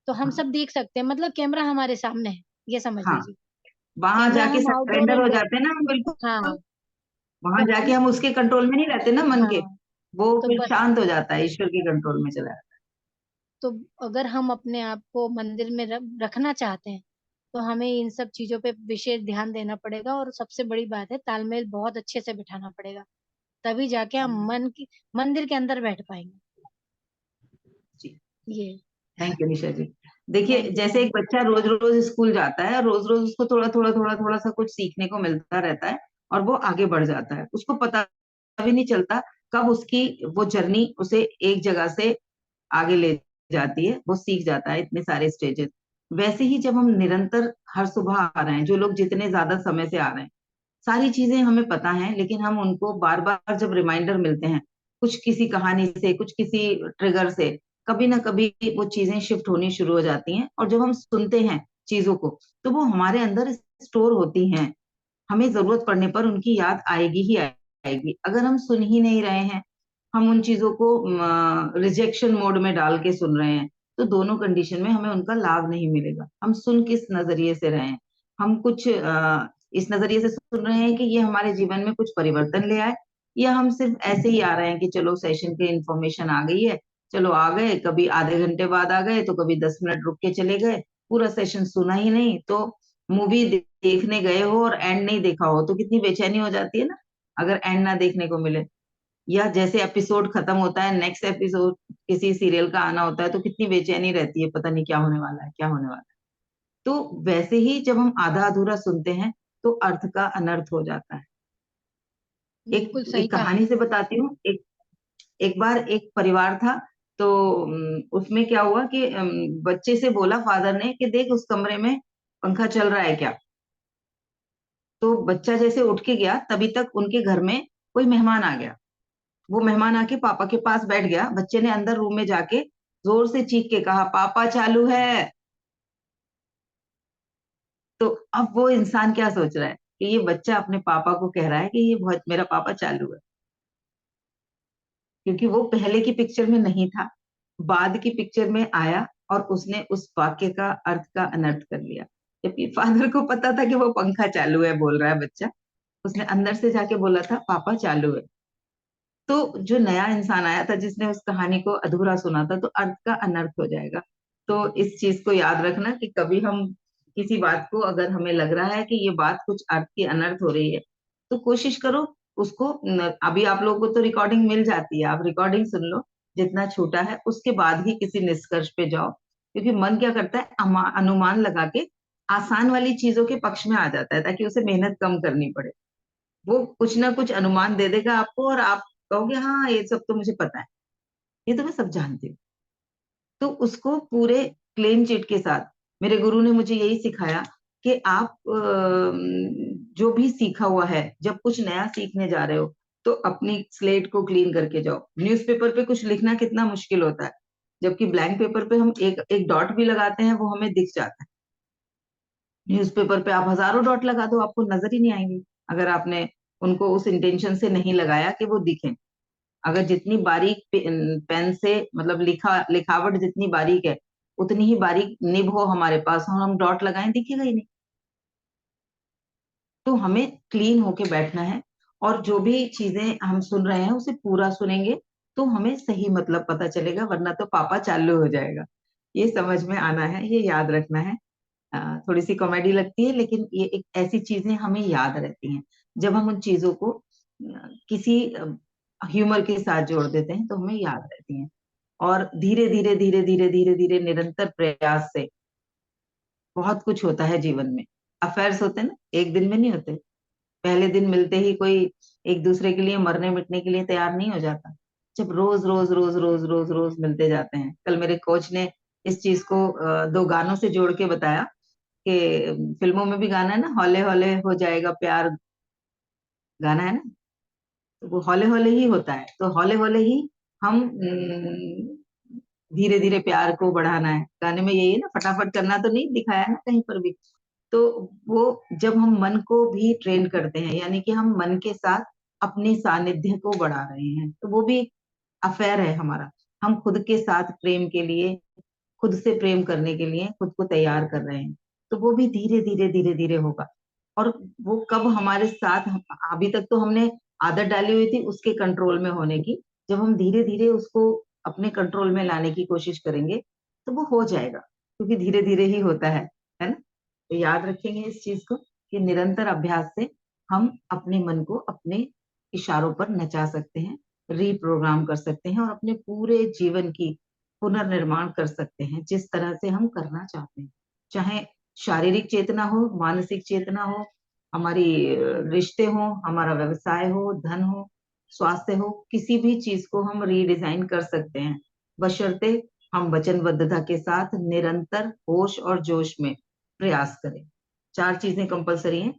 तो हम हाँ। सब देख सकते हैं, मतलब कैमरा हमारे सामने है, ये समझ हाँ, लीजिए। वहां कैमरा जाके हम आउटडोर सरेंडर हो इंडोर, जाते हैं ना हम, बिल्कुल। हाँ। वहां तो जाके हम, हम उसके कंट्रोल में नहीं रहते ना, मन के। हाँ, वो तो फिर बस, शांत हो जाता है, ईश्वर के कंट्रोल में चला जाता तो अगर हम अपने आप को मंदिर में रखना चाहते हैं तो हमें इन सब चीजों पे विशेष ध्यान देना पड़ेगा। और सबसे बड़ी बात है तालमेल बहुत अच्छे से बिठाना पड़ेगा, तभी जाके हम है। मन की मंदिर के अंदर बैठ पाएंगे। जी। ये, थैंक यू निशा जी। देखिए, थैंक यू जैसे मैम। एक बच्चा रोज रोज स्कूल जाता है, रोज रोज उसको थोड़ा थोड़ा थोड़ा थोड़ा सा कुछ सीखने को मिलता रहता है, और वो आगे बढ़ जाता है। उसको पता भी नहीं चलता कब उसकी वो जर्नी उसे एक जगह से आगे ले जाती है। वो सीख जाता है इतने सारे स्टेजेस। वैसे ही जब हम निरंतर हर सुबह आ रहे हैं, जो लोग जितने ज्यादा समय से आ रहे हैं, सारी चीजें हमें पता है, लेकिन हम उनको बार बार जब रिमाइंडर मिलते हैं, कुछ किसी कहानी से, कुछ किसी ट्रिगर से, कभी ना कभी वो चीजें शिफ्ट होनी शुरू हो जाती हैं। और जब हम सुनते हैं चीजों को, तो वो हमारे अंदर स्टोर होती हैं। हमें जरूरत पड़ने पर उनकी याद आएगी ही आएगी। अगर हम सुन ही नहीं रहे हैं, हम उन चीजों को रिजेक्शन मोड में डाल के सुन रहे हैं, तो दोनों कंडीशन में हमें उनका लाभ नहीं मिलेगा। हम सुन किस नजरिए से रहे हैं? हम कुछ इस नजरिए से सुन रहे हैं कि ये हमारे जीवन में कुछ परिवर्तन ले आए, या हम सिर्फ ऐसे ही आ रहे हैं कि चलो सेशन की इंफॉर्मेशन आ गई है, चलो आ गए, कभी आधे घंटे बाद आ गए तो कभी 10 मिनट रुक के चले गए, पूरा सेशन सुना ही नहीं। तो मूवी देखने गए हो और एंड नहीं देखा हो तो कितनी बेचैनी हो जाती है ना, अगर एंड ना देखने को मिले। या जैसे एपिसोड खत्म होता है, नेक्स्ट एपिसोड किसी सीरियल का आना होता है, तो कितनी बेचैनी रहती है, पता नहीं क्या होने वाला है, क्या होने वाला है। तो वैसे ही जब हम आधा अधूरा सुनते हैं तो अर्थ का अनर्थ हो जाता है। बिल्कुल एक सही एक कहा कहानी से आपने। बताती हूँ। एक एक बार एक परिवार था। तो उसमें क्या हुआ कि बच्चे से बोला फादर ने कि देख उस कमरे में पंखा चल रहा है क्या। तो बच्चा जैसे उठ के गया, तभी तक उनके घर में कोई मेहमान आ गया। वो मेहमान आके पापा के पास बैठ गया। बच्चे ने अंदर रूम में जाके जोर से चीख के कहा, पापा चालू है। तो अब वो इंसान क्या सोच रहा है कि ये बच्चा अपने पापा को कह रहा है कि ये बहुत, मेरा पापा चालू है। क्योंकि वो पहले की पिक्चर में नहीं था, बाद की पिक्चर में आया, और उसने उस वाक्य का अर्थ का अनर्थ कर लिया। जबकि फादर को पता था कि वो पंखा चालू है बोल रहा है बच्चा, उसने अंदर से जाके बोला था पापा चालू है। तो जो नया इंसान आया था जिसने उस कहानी को अधूरा सुना था, तो अर्थ का अनर्थ हो जाएगा। तो इस चीज को याद रखना कि कभी हम किसी बात को, अगर हमें लग रहा है कि ये बात कुछ अर्थ की अनर्थ हो रही है, तो कोशिश करो उसको अभी आप लोगों को तो रिकॉर्डिंग मिल जाती है, आप रिकॉर्डिंग सुन लो जितना छूटा है, उसके बाद ही किसी निष्कर्ष पे जाओ। क्योंकि मन क्या करता है, अनुमान लगा के आसान वाली चीजों के पक्ष में आ जाता है, ताकि उसे मेहनत कम करनी पड़े। वो कुछ ना कुछ अनुमान दे देगा आपको, और आप कहोगे हाँ ये सब तो मुझे पता है, ये तो मैं सब जानती हूँ। तो उसको पूरे क्लीन चिट के साथ, मेरे गुरु ने मुझे यही सिखाया कि आप जो भी सीखा हुआ है, जब कुछ नया सीखने जा रहे हो, तो अपनी स्लेट को क्लीन करके जाओ। न्यूज़पेपर पे कुछ लिखना कितना मुश्किल होता है, जबकि ब्लैंक पेपर पे हम एक एक डॉट भी लगाते हैं वो हमें दिख जाता है। न्यूज़पेपर पे आप हजारों डॉट लगा दो, आपको नजर ही नहीं आएंगे, अगर आपने उनको उस इंटेंशन से नहीं लगाया कि वो दिखें। अगर जितनी बारीक पेन से मतलब लिखावट जितनी बारीक है, उतनी ही बारीक निब हो हमारे पास और हम डॉट लगाएं, दिखेगा ही नहीं। तो हमें क्लीन होके बैठना है, और जो भी चीजें हम सुन रहे हैं उसे पूरा सुनेंगे, तो हमें सही मतलब पता चलेगा, वरना तो पापा चालू हो जाएगा। ये समझ में आना है, ये याद रखना है। थोड़ी सी कॉमेडी लगती है, लेकिन ये एक ऐसी चीजें हमें याद रहती हैं। जब हम उन चीजों को किसी ह्यूमर के साथ जोड़ देते हैं तो हमें याद रहती हैं। और धीरे धीरे धीरे धीरे धीरे धीरे निरंतर प्रयास से बहुत कुछ होता है जीवन में। अफेयर्स होते हैं ना, एक दिन में नहीं होते। पहले दिन मिलते ही कोई एक दूसरे के लिए मरने मिटने के लिए तैयार नहीं हो जाता। जब रोज रोज रोज रोज रोज रोज मिलते जाते हैं। कल मेरे कोच ने इस चीज को दो गानों से जोड़ के बताया कि फिल्मों में भी गाना है ना, हौले हौले हो जाएगा प्यार, गाना है ना, तो वो हौले हौले ही होता है। तो हौले हौले ही हम धीरे धीरे प्यार को बढ़ाना है। गाने में यही है ना, फटाफट करना तो नहीं दिखाया ना कहीं पर भी। तो वो जब हम मन को भी ट्रेन करते हैं, यानी कि हम मन के साथ अपनी सानिध्य को बढ़ा रहे हैं, तो वो भी अफेयर है हमारा। हम खुद के साथ प्रेम के लिए, खुद से प्रेम करने के लिए खुद को तैयार कर रहे हैं। तो वो भी धीरे धीरे धीरे धीरे होगा। और वो कब हमारे साथ, अभी तक तो हमने आदत डाली हुई थी उसके कंट्रोल में होने की। जब हम धीरे धीरे उसको अपने कंट्रोल में लाने की कोशिश करेंगे तो वो हो जाएगा, क्योंकि धीरे धीरे ही होता है ना। तो याद रखेंगे इस चीज को कि निरंतर अभ्यास से हम अपने मन को अपने इशारों पर नचा सकते हैं, रीप्रोग्राम कर सकते हैं, और अपने पूरे जीवन की पुनर्निर्माण कर सकते हैं जिस तरह से हम करना चाहते हैं। चाहे शारीरिक चेतना हो, मानसिक चेतना हो, हमारी रिश्ते हो, हमारा व्यवसाय हो, धन हो, स्वास्थ्य हो, किसी भी चीज को हम रीडिजाइन कर सकते हैं, बशर्ते हम वचनबद्धता के साथ निरंतर होश और जोश में प्रयास करें। चार चीजें कंपलसरी हैं: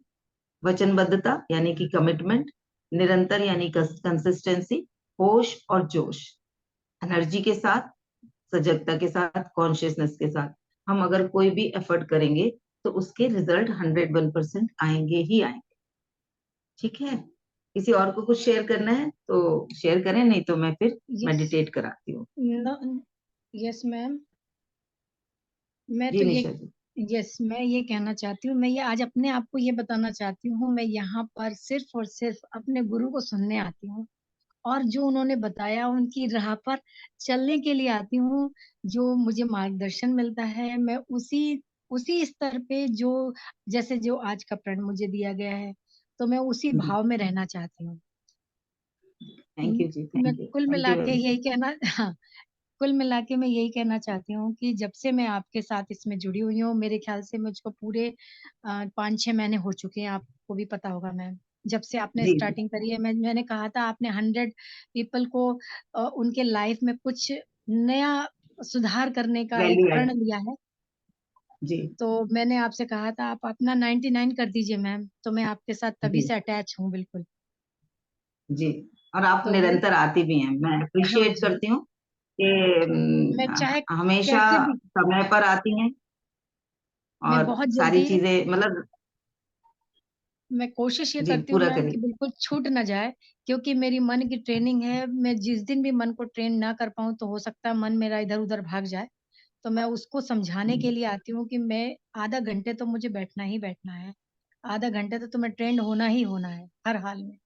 वचनबद्धता यानी कि कमिटमेंट, निरंतर यानी कंसिस्टेंसी, होश और जोश। एनर्जी के साथ, सजगता के साथ, कॉन्शियसनेस के साथ हम अगर कोई भी एफर्ट करेंगे तो उसके रिजल्ट 101% आएंगे ही आएंगे। ठीक है, किसी और को कुछ शेयर करना है तो शेयर करें, नहीं तो मैं फिर यस। मेडिटेट कराती हूँ। Yes ma'am. मैं जी तो ये निशा जी। यस, मैं ये कहना चाहती हूँ, मैं ये आज अपने आप को ये बताना चाहती हूँ, मैं यहाँ पर सिर्फ और सिर्फ अपने गुरु को सुनने आती हूँ, और जो उन्होंने बताया उनकी राह पर चलने के लिए आती हूँ। जो मुझे मार्गदर्शन मिलता है, मैं उसी उसी स्तर पे, जो जैसे जो आज का प्रण मुझे दिया गया है, तो मैं उसी भाव में रहना चाहती हूँ। थैंक यू जी, मैं थैंक यू, कुल थैंक मिला यू के वेरी यही कहना हाँ, कुल मिला के मैं यही कहना चाहती हूँ कि जब से मैं आपके साथ इसमें जुड़ी हुई हूँ, मेरे ख्याल से मुझको पूरे 5-6 महीने हो चुके हैं, आपको भी पता होगा मैम। जब से आपने जी जी। स्टार्टिंग करी है, मैंने कहा था आपने 100 पीपल को उनके लाइफ में कुछ नया सुधार करने का एक वैल्यू प्रण एड। लिया है। जी तो मैंने आपसे कहा था आप अपना 99 कर दीजिए मैम, तो मैं आपके साथ तभी जी से अटैच हूँ बिल्कुल। जी। और आप तो मैं निरंतर आती भी हैं, मैं हाँ अप्रिशिएट जी, करती हूँ कि मैं चाहे हमेशा कैसे भी, समय पर आती हैं, मैं और बहुत सारी जल्दी, चीजें मतलब। मैं कोशिश ये जी करती हूँ पूरा मैम कि करिए। बिल्कुल छूट ना जाए, क्योंकि मेरी मन की ट्रेनिंग है। मैं जिस दिन भी मन को ट्रेन ना कर पाऊँ तो हो सकता है मन मेरा इधर उधर भाग जाए, तो मैं उसको समझाने के लिए आती हूँ कि मैं आधा घंटे तो मुझे बैठना ही बैठना है, आधा घंटे तो तुम्हें ट्रेंड होना ही होना है हर हाल में।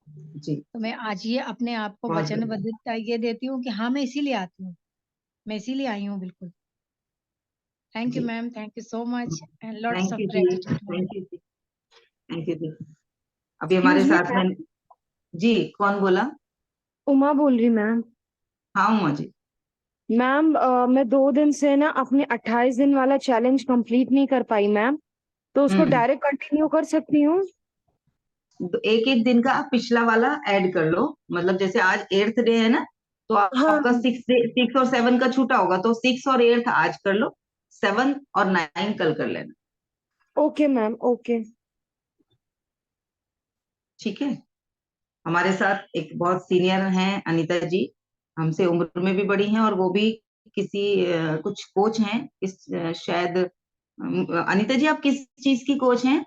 जी तो मैं आज ये अपने आप को बहुत बढ़िया। वचनबद्धता ये देती हूँ कि हाँ, मैं इसीलिए आती हूँ, मैं इसीलिए आई हूँ बिल्कुल। Thank you ji ma'am, thank you so much and lots thank of you ji, gratitude ma'am. Thank you ji, thank you ji. अभी हमारे एक्सक्यूज मी साथ मैम। में। जी कौन बोला? उमा बोल रही मैम। हाँ उमा जी। मैम मैं 2 दिन से ना अपने 28 दिन वाला चैलेंज कंप्लीट नहीं कर पाई मैम, तो उसको हम्म। डायरेक्ट कंटिन्यू कर सकती हूँ? तो एक एक दिन का आप पिछला वाला ऐड कर लो, मतलब जैसे आज 8th डे है ना, तो हाँ। आपका 6 और 7 का छूटा होगा, तो 6 और 8 आज कर लो, 7 और 9 कल कर लेना। Okay ma'am, okay. ठीक है। हमारे साथ एक बहुत सीनियर हैं अनीता जी, हमसे उम्र में भी बड़ी हैं, और वो भी किसी कुछ कोच हैं, इस शायद अनीता जी, आप किस चीज की कोच हैं?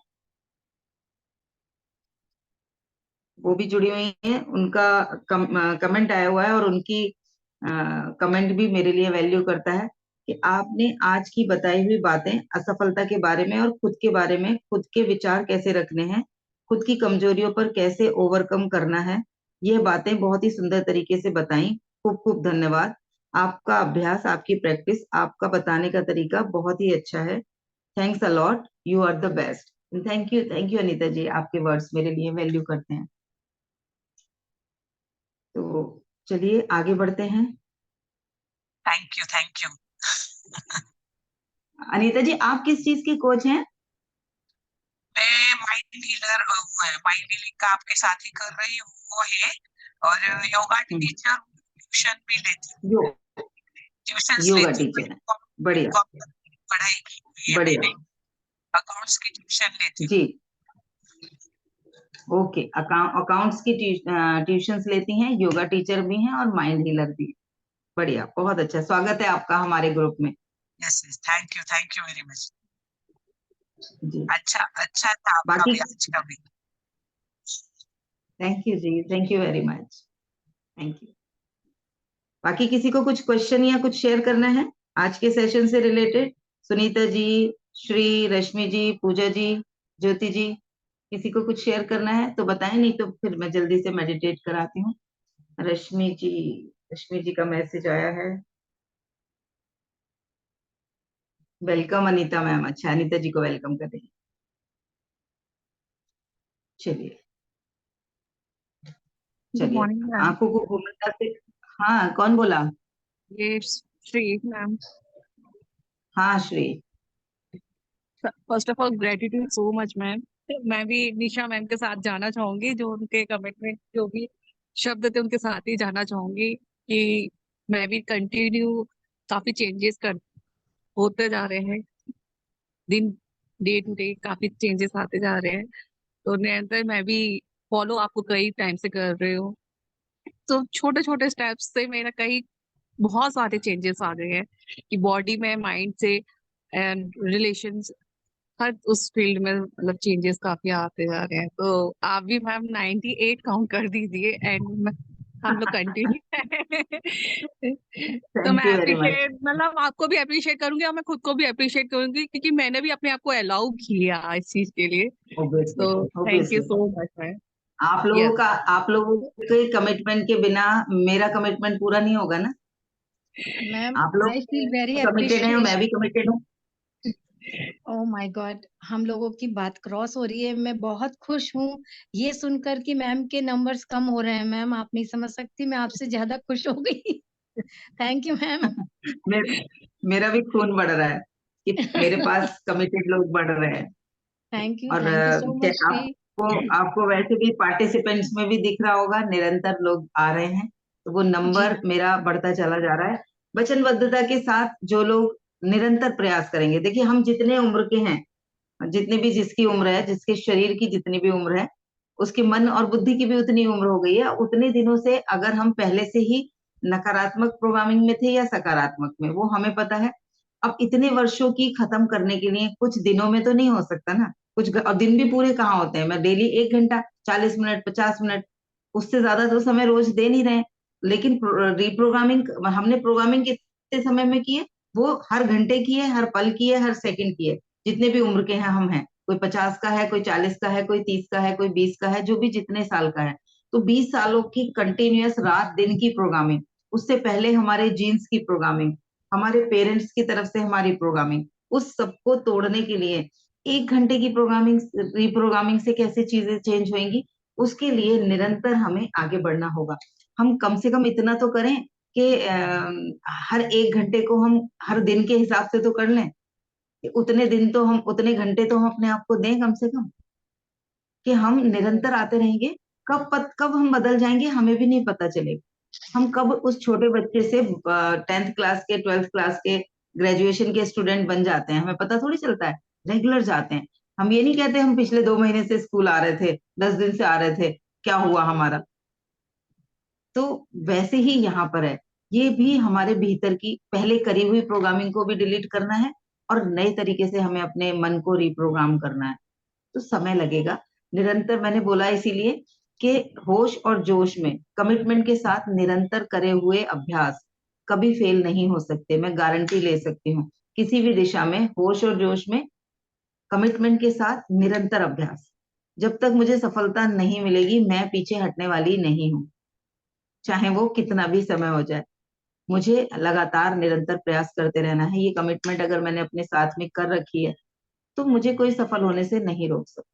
वो भी जुड़ी हुई हैं, उनका कमेंट आया हुआ है और उनकी कमेंट भी मेरे लिए वैल्यू करता है कि आपने आज की बताई हुई बातें असफलता के बारे में और खुद के बारे में, खुद के विचार कैसे रखने हैं, खुद की कमजोरियों पर कैसे ओवरकम करना है, ये बातें बहुत ही सुंदर तरीके से बताई। खूब खूब धन्यवाद। आपका अभ्यास, आपकी प्रैक्टिस, आपका बताने का तरीका बहुत ही अच्छा है। Thanks a lot, you are the best. Thank you Anita ji, आपके वर्ड्स मेरे लिए वैल्यू करते हैं। तो चलिए आगे बढ़ते हैं। Thank you, thank you. Anita ji, आप किस चीज की कोच हैं? मैं माइंड हीलर, माइंड हीलिंग का आपके साथ ही कर रही हूँ, वो है। और योगा टीचर, ट्यूशन भी लेती हूँ, यो ट्यूशंस योगा लेती टीचर है, हूँ। बढ़िया पढ़ाई की हुई है बढ़िया। मैंने, अकाउंट्स की ट्यूशन लेती जी, हूँ। ओके। अकाउंट्स की ट्यूशंस लेती हैं, योगा टीचर भी हैं और माइंड हीलर भी हैं। बढ़िया, बहुत अच्छा, स्वागत है आपका हमारे ग्रुप में। Yes yes, thank you very much. जी, अच्छा अच्छा था आपका बाकी भी आज का भी। Thank you ji, thank you very much, thank you. बाकी किसी को कुछ क्वेश्चन या कुछ शेयर करना है आज के सेशन से रिलेटेड? सुनीता जी, श्री, रश्मि जी, पूजा जी, ज्योति जी, किसी को कुछ शेयर करना है तो बताएं, नहीं तो फिर मैं जल्दी से मेडिटेट कराती हूँ। रश्मि जी, रश्मि जी का मैसेज आया है। Welcome Anita ma'am. अच्छा, अनीता जी को वेलकम कर रही हैं। चलिए गुड चलिए, मॉर्निंग मैम। आंखों को घूमना से। हाँ, कौन बोला? ये श्री मैम। हाँ Shri. First of all gratitude so much ma'am. मैं भी निशा मैम के साथ जाना चाहूंगी, जो उनके कमिटमेंट, जो भी शब्द थे उनके साथ ही जाना चाहूंगी कि मैं भी कंटिन्यू, काफी चेंजेस कर होते जा रहे हैं, दिन डे टू डे काफी चेंजेस आते जा रहे हैं। तो निरंतर मैं भी फॉलो आपको कई टाइम से कर रही हूँ। तो छोटे छोटे स्टेप्स से मेरा कई बहुत सारे चेंजेस आ गए हैं कि बॉडी में, माइंड से, एंड रिलेशंस, हर उस फील्ड में मतलब चेंजेस काफी आते जा रहे हैं। तो आप भी मैम 98 काउंट कर दीजिए एंड हम लोग कंटिन्यू तो थैंक मैं यू वेरी मच। अप्रिशिएट, मतलब आपको भी अप्रिशिएट करूंगी और मैं खुद को भी अप्रिशिएट करूंगी, क्योंकि मैंने भी अपने आप को अलाउ किया इस चीज के लिए। ऑब्वियसली, तो thank you obviously so much ma'am. Yes आप लोगों के कमिटमेंट के बिना मेरा कमिटमेंट पूरा नहीं होगा ना। मैम, आप लोग आई फील वेरी कमिटेड हैं और मैं अप्रिशिएट। भी कमिटेड हूँ। ओह माय गॉड, हम लोगों की बात क्रॉस हो रही है। मैं बहुत खुश हूँ ये सुनकर कि मैम के नंबर्स कम हो रहे हैं। मैम, आप नहीं समझ सकती, मैं आपसे ज्यादा खुश हो गई। Thank you ma'am. मेरा भी खून बढ़ रहा है कि मेरे पास कमिटेड लोग बढ़ रहे हैं। और thank you so much Shri. आपको वैसे भी पार्टिसिपेंट्स में भी दिख रहा होगा, निरंतर लोग आ रहे हैं, तो वो जी नंबर मेरा बढ़ता चला जा रहा है। वचनबद्धता के साथ जो लोग निरंतर प्रयास करेंगे, देखिए हम जितने उम्र के हैं, जितने भी, जिसकी उम्र है, जिसके शरीर की जितनी भी उम्र है, उसके मन और बुद्धि की भी उतनी उम्र हो गई है। उतने दिनों से अगर हम पहले से ही नकारात्मक प्रोग्रामिंग में थे या सकारात्मक में, वो हमें पता है। अब इतने वर्षों की खत्म करने के लिए कुछ दिनों में तो नहीं हो सकता ना। और दिन भी पूरे कहाँ होते हैं। मैं डेली 1 घंटा, 40 मिनट, 50 मिनट, उससे ज्यादा तो समय रोज दे नहीं रहे। लेकिन रिप्रोग्रामिंग हमने प्रोग्रामिंग कितने समय में की है? वो हर घंटे की है, हर पल की है, हर सेकंड की है। जितने भी उम्र के हैं हम हैं, कोई 50 का है, कोई 40 का है, कोई 30 का है, कोई 20 का है, जो भी जितने साल का है। तो 20 सालों की कंटिन्यूअस रात दिन की प्रोग्रामिंग, उससे पहले हमारे जीन्स की प्रोग्रामिंग, हमारे पेरेंट्स की तरफ से हमारी प्रोग्रामिंग, उस सबको तोड़ने के लिए 1 घंटे की प्रोग्रामिंग, रिप्रोग्रामिंग से कैसे चीजें चेंज होंगी, उसके लिए निरंतर हमें आगे बढ़ना होगा। हम कम से कम इतना तो करें कि हर 1 घंटे को हम हर दिन के हिसाब से तो कर लें। उतने दिन तो हम, उतने घंटे तो हम अपने आप को दें कम से कम, कि हम निरंतर आते रहेंगे। कब हम बदल जाएंगे हमें भी नहीं पता चलेगा। हम कब उस छोटे बच्चे से 10th क्लास के, 12th क्लास के, ग्रेजुएशन के स्टूडेंट बन जाते हैं, हमें पता थोड़ी चलता है। रेगुलर जाते हैं। हम ये नहीं कहते हम पिछले 2 महीने से स्कूल आ रहे थे, 10 दिन से आ रहे थे, क्या हुआ हमारा। तो वैसे ही यहाँ पर है, ये भी हमारे भीतर की पहले करी हुई प्रोग्रामिंग को भी डिलीट करना है, और नए तरीके से हमें अपने मन को रिप्रोग्राम करना है, तो समय लगेगा। निरंतर मैंने बोला इसीलिए कि होश और जोश में कमिटमेंट के साथ निरंतर करे हुए अभ्यास कभी फेल नहीं हो सकते। मैं गारंटी ले सकती हूँ, किसी भी दिशा में होश और जोश में कमिटमेंट के साथ निरंतर अभ्यास, जब तक मुझे सफलता नहीं मिलेगी मैं पीछे हटने वाली नहीं हूँ, चाहे वो कितना भी समय हो जाए। मुझे लगातार निरंतर प्रयास करते रहना है। ये कमिटमेंट अगर मैंने अपने साथ में कर रखी है तो मुझे कोई सफल होने से नहीं रोक सकता।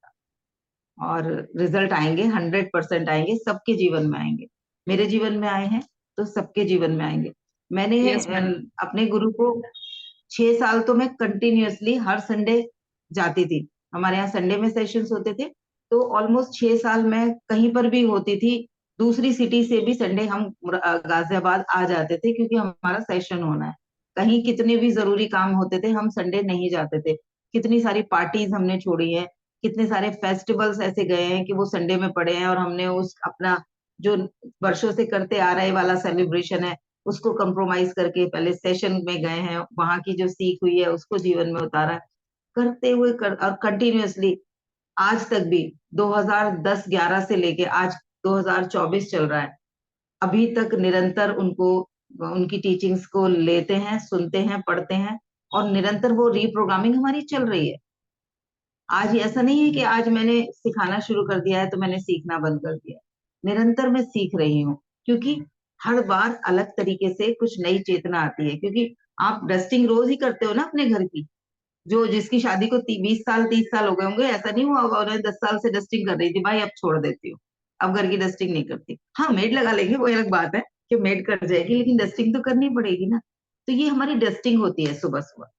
और रिजल्ट आएंगे, 100% आएंगे, सबके जीवन में आएंगे। मेरे जीवन में आए हैं तो सबके जीवन में आएंगे। मैंने यस मैम। अपने गुरु को 6 साल तो मैं कंटिन्यूअसली हर संडे जाती थी। हमारे यहाँ संडे में सेशंस होते थे, तो ऑलमोस्ट 6 साल मैं कहीं पर भी होती थी। दूसरी सिटी से भी संडे हम गाजियाबाद आ जाते थे क्योंकि हमारा सेशन होना है। कहीं कितने भी जरूरी काम होते थे, हम संडे नहीं जाते थे। कितनी सारी पार्टीज हमने छोड़ी है, कितने सारे फेस्टिवल्स ऐसे गए हैं कि वो संडे में पड़े हैं और हमने उस अपना जो वर्षों से करते आ रहे वाला सेलिब्रेशन है उसको कंप्रोमाइज करके पहले सेशन में गए हैं, वहां की जो सीख हुई है उसको जीवन में उतारा है। करते हुए और कंटिन्यूअसली आज तक भी 2010-11 से लेके आज 2024 चल रहा है, अभी तक निरंतर उनको उनकी टीचिंग्स को लेते हैं, सुनते हैं, पढ़ते हैं और निरंतर वो रीप्रोग्रामिंग हमारी चल रही है। आज ऐसा नहीं है कि आज मैंने सिखाना शुरू कर दिया है तो मैंने सीखना बंद कर दिया। निरंतर मैं सीख रही हूँ क्योंकि हर बार अलग तरीके से कुछ नई चेतना आती है। क्योंकि आप डस्टिंग रोज ही करते हो ना अपने घर की। जो जिसकी शादी को 20 साल 30 साल हो गए होंगे, ऐसा नहीं हुआ होगा उन्हें 10 साल से डस्टिंग कर रही थी, भाई अब छोड़ देती हूँ, अब घर की डस्टिंग नहीं करती। हाँ, मेड लगा लेंगे, वो अलग बात है कि मेड कर जाएगी, लेकिन डस्टिंग तो करनी पड़ेगी ना। तो ये हमारी डस्टिंग होती है सुबह सुबह।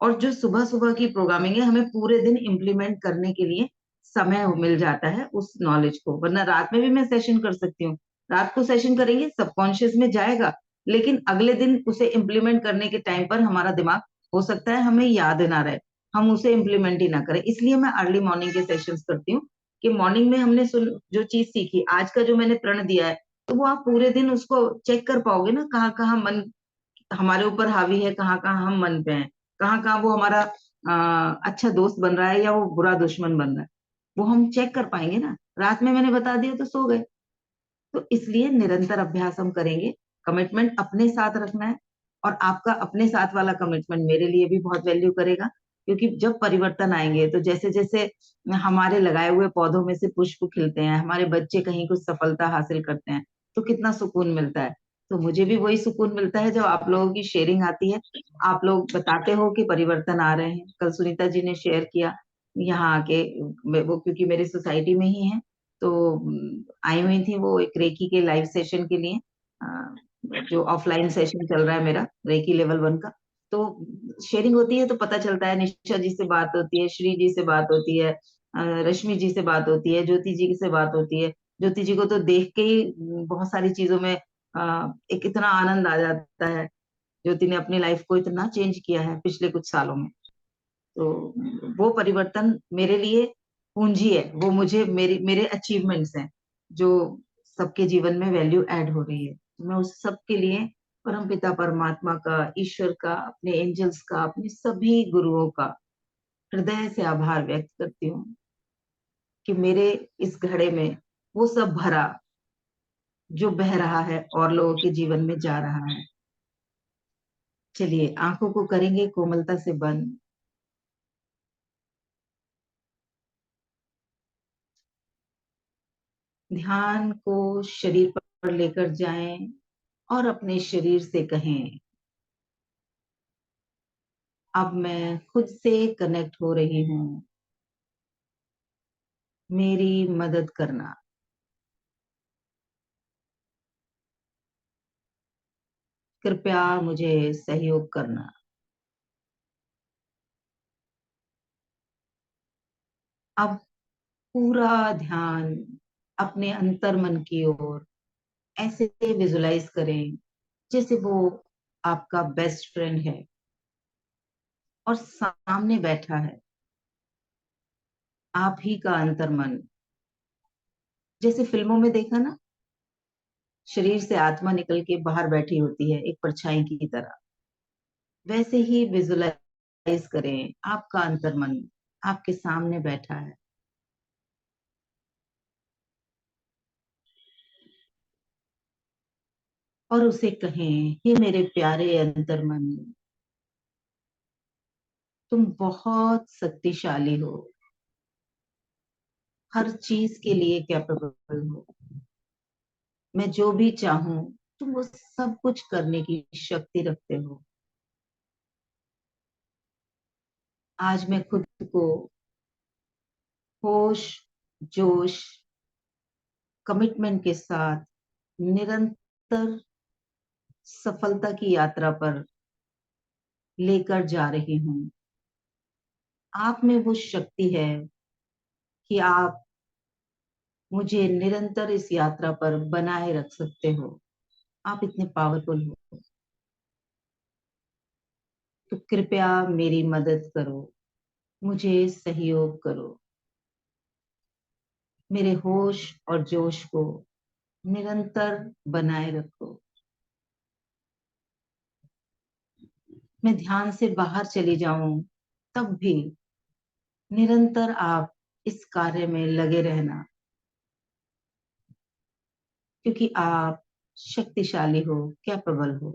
और जो सुबह सुबह की प्रोग्रामिंग है हमें पूरे दिन इम्प्लीमेंट करने के लिए समय मिल जाता है उस नॉलेज को। वरना रात में भी मैं सेशन कर सकती हूँ, रात को सेशन करेंगे सबकॉन्शियस में जाएगा, लेकिन अगले दिन उसे इम्प्लीमेंट करने के टाइम पर हमारा दिमाग हो सकता है हमें याद ना रहे, हम उसे इम्प्लीमेंट ही ना करें। इसलिए मैं अर्ली मॉर्निंग के सेशंस करती हूँ कि मॉर्निंग में हमने जो चीज सीखी, आज का जो मैंने प्रण दिया है, तो वो आप पूरे दिन उसको चेक कर पाओगे ना, कहाँ कहाँ मन हमारे ऊपर हावी है, कहाँ कहाँ हम मन पे हैं, कहाँ कहाँ वो हमारा अच्छा दोस्त बन रहा है या वो बुरा दुश्मन बन रहा है, वो हम चेक कर पाएंगे ना। रात में मैंने बता दिया तो सो गए। तो इसलिए निरंतर अभ्यास हम करेंगे। कमिटमेंट अपने साथ रखना है और आपका अपने साथ वाला कमिटमेंट मेरे लिए भी बहुत वैल्यू करेगा। क्योंकि जब परिवर्तन आएंगे तो जैसे जैसे हमारे लगाए हुए पौधों में से पुष्प खिलते हैं, हमारे बच्चे कहीं कुछ सफलता हासिल करते हैं, तो कितना सुकून मिलता है। तो मुझे भी वही सुकून मिलता है जब आप लोगों की शेयरिंग आती है, आप लोग बताते हो कि परिवर्तन आ रहे हैं। कल सुनीता जी ने शेयर किया यहाँ आके, वो क्योंकि मेरी सोसाइटी में ही है, तो आई हुई थी वो एक रेकी के लाइव सेशन के लिए। जो ऑफलाइन सेशन चल रहा है मेरा रेकी लेवल 1 का, तो शेयरिंग होती है तो पता चलता है। निशा जी से बात होती है, श्री जी से बात होती है, रश्मि जी से बात होती है, ज्योति जी से बात होती है। ज्योति जी को तो देख के ही बहुत सारी चीजों में एक इतना आनंद आ जाता है। ज्योति ने अपनी लाइफ को इतना चेंज किया है पिछले कुछ सालों में। तो वो परिवर्तन मेरे लिए पूंजी है, वो मुझे मेरे अचीवमेंट्स हैं जो सबके जीवन में वैल्यू ऐड हो रही है। मैं उस सब के लिए परमपिता परमात्मा का, ईश्वर का, अपने एंजल्स का, अपने सभी गुरुओं का हृदय से आभार व्यक्त करती हूँ कि मेरे इस घड़े में वो सब भरा जो बह रहा है और लोगों के जीवन में जा रहा है। चलिए आंखों को करेंगे कोमलता से बंद। ध्यान को शरीर पर लेकर जाएं और अपने शरीर से कहें, अब मैं खुद से कनेक्ट हो रही हूँ, मेरी मदद करना। कृपया मुझे सहयोग करना। अब पूरा ध्यान अपने अंतर्मन की ओर ऐसे विजुलाइज करें जैसे वो आपका बेस्ट फ्रेंड है और सामने बैठा है। आप ही का अंतर्मन, जैसे फिल्मों में देखा ना, शरीर से आत्मा निकल के बाहर बैठी होती है एक परछाई की तरह, वैसे ही विजुलाइज विजुलाइज करें आपका अंतर्मन आपके सामने बैठा है, और उसे कहें, हे मेरे प्यारे अंतर्मन, तुम बहुत शक्तिशाली हो, हर चीज के लिए कैपेबल हो। मैं जो भी चाहूं तुम वो सब कुछ करने की शक्ति रखते हो। आज मैं खुद को होश, जोश, कमिटमेंट के साथ निरंतर सफलता की यात्रा पर लेकर जा रही हूँ। आप में वो शक्ति है कि आप मुझे निरंतर इस यात्रा पर बनाए रख सकते हो। आप इतने पावरफुल हो, तो कृपया मेरी मदद करो, मुझे सहयोग करो, मेरे होश और जोश को निरंतर बनाए रखो। मैं ध्यान से बाहर चली जाऊं तब भी निरंतर आप इस कार्य में लगे रहना, क्योंकि आप शक्तिशाली हो, कैपेबल हो।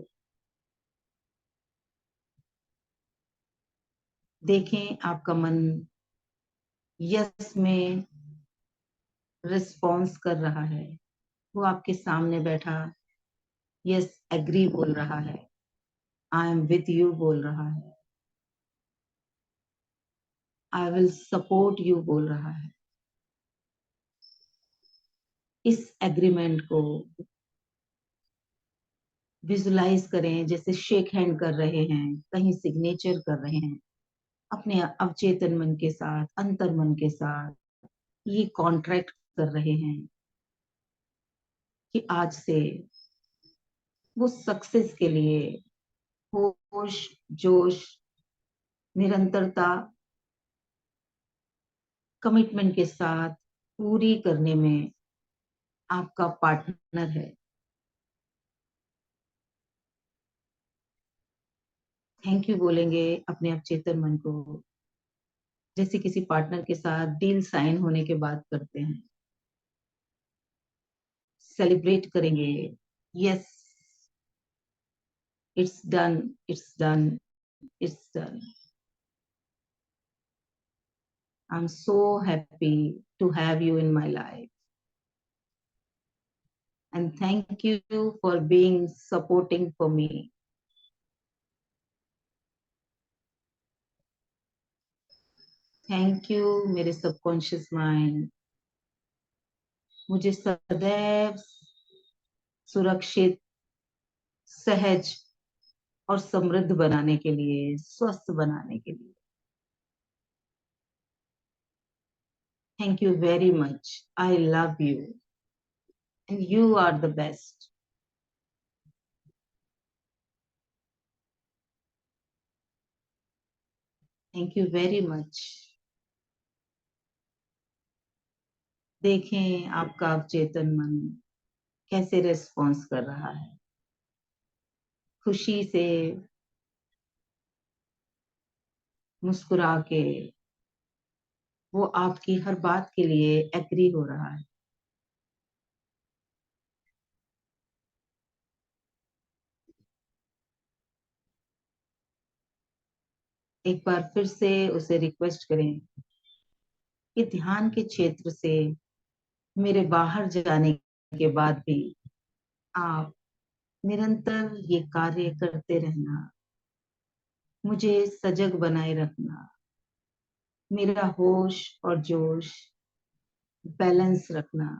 देखें आपका मन यस में रिस्पॉन्स कर रहा है। वो आपके सामने बैठा यस एग्री बोल रहा है, आई एम विथ यू बोल रहा है, आई विल सपोर्ट यू बोल रहा है। इस एग्रीमेंट को विजुलाइज करें, जैसे शेक हैंड कर रहे हैं, कहीं सिग्नेचर कर रहे हैं, अपने अवचेतन मन के साथ, अंतर मन के साथ ये कॉन्ट्रैक्ट कर रहे हैं कि आज से वो सक्सेस के लिए होश, जोश, निरंतरता, कमिटमेंट के साथ पूरी करने में आपका पार्टनर है। थैंक यू बोलेंगे अपने अवचेतन मन को, जैसे किसी पार्टनर के साथ डील साइन होने के बाद करते हैं। सेलिब्रेट करेंगे, yes it's done, it's done, it's done. I am so happy to have you in my life, and thank you for being supporting for me. Thank you मेरे subconscious mind, मुझे सदैव सुरक्षित, सहज और समृद्ध बनाने के लिए, स्वस्थ बनाने के लिए। Thank you very much, I love you and you are the best. Thank you very much. देखें आपका अवचेतन मन कैसे रिस्पॉन्स कर रहा है, खुशी से, मुस्कुरा के वो आपकी हर बात के लिए एग्री हो रहा है। एक बार फिर से उसे रिक्वेस्ट करें कि ध्यान के क्षेत्र से मेरे बाहर जाने के बाद भी आप निरंतर ये कार्य करते रहना, मुझे सजग बनाए रखना, मेरा होश और जोश बैलेंस रखना।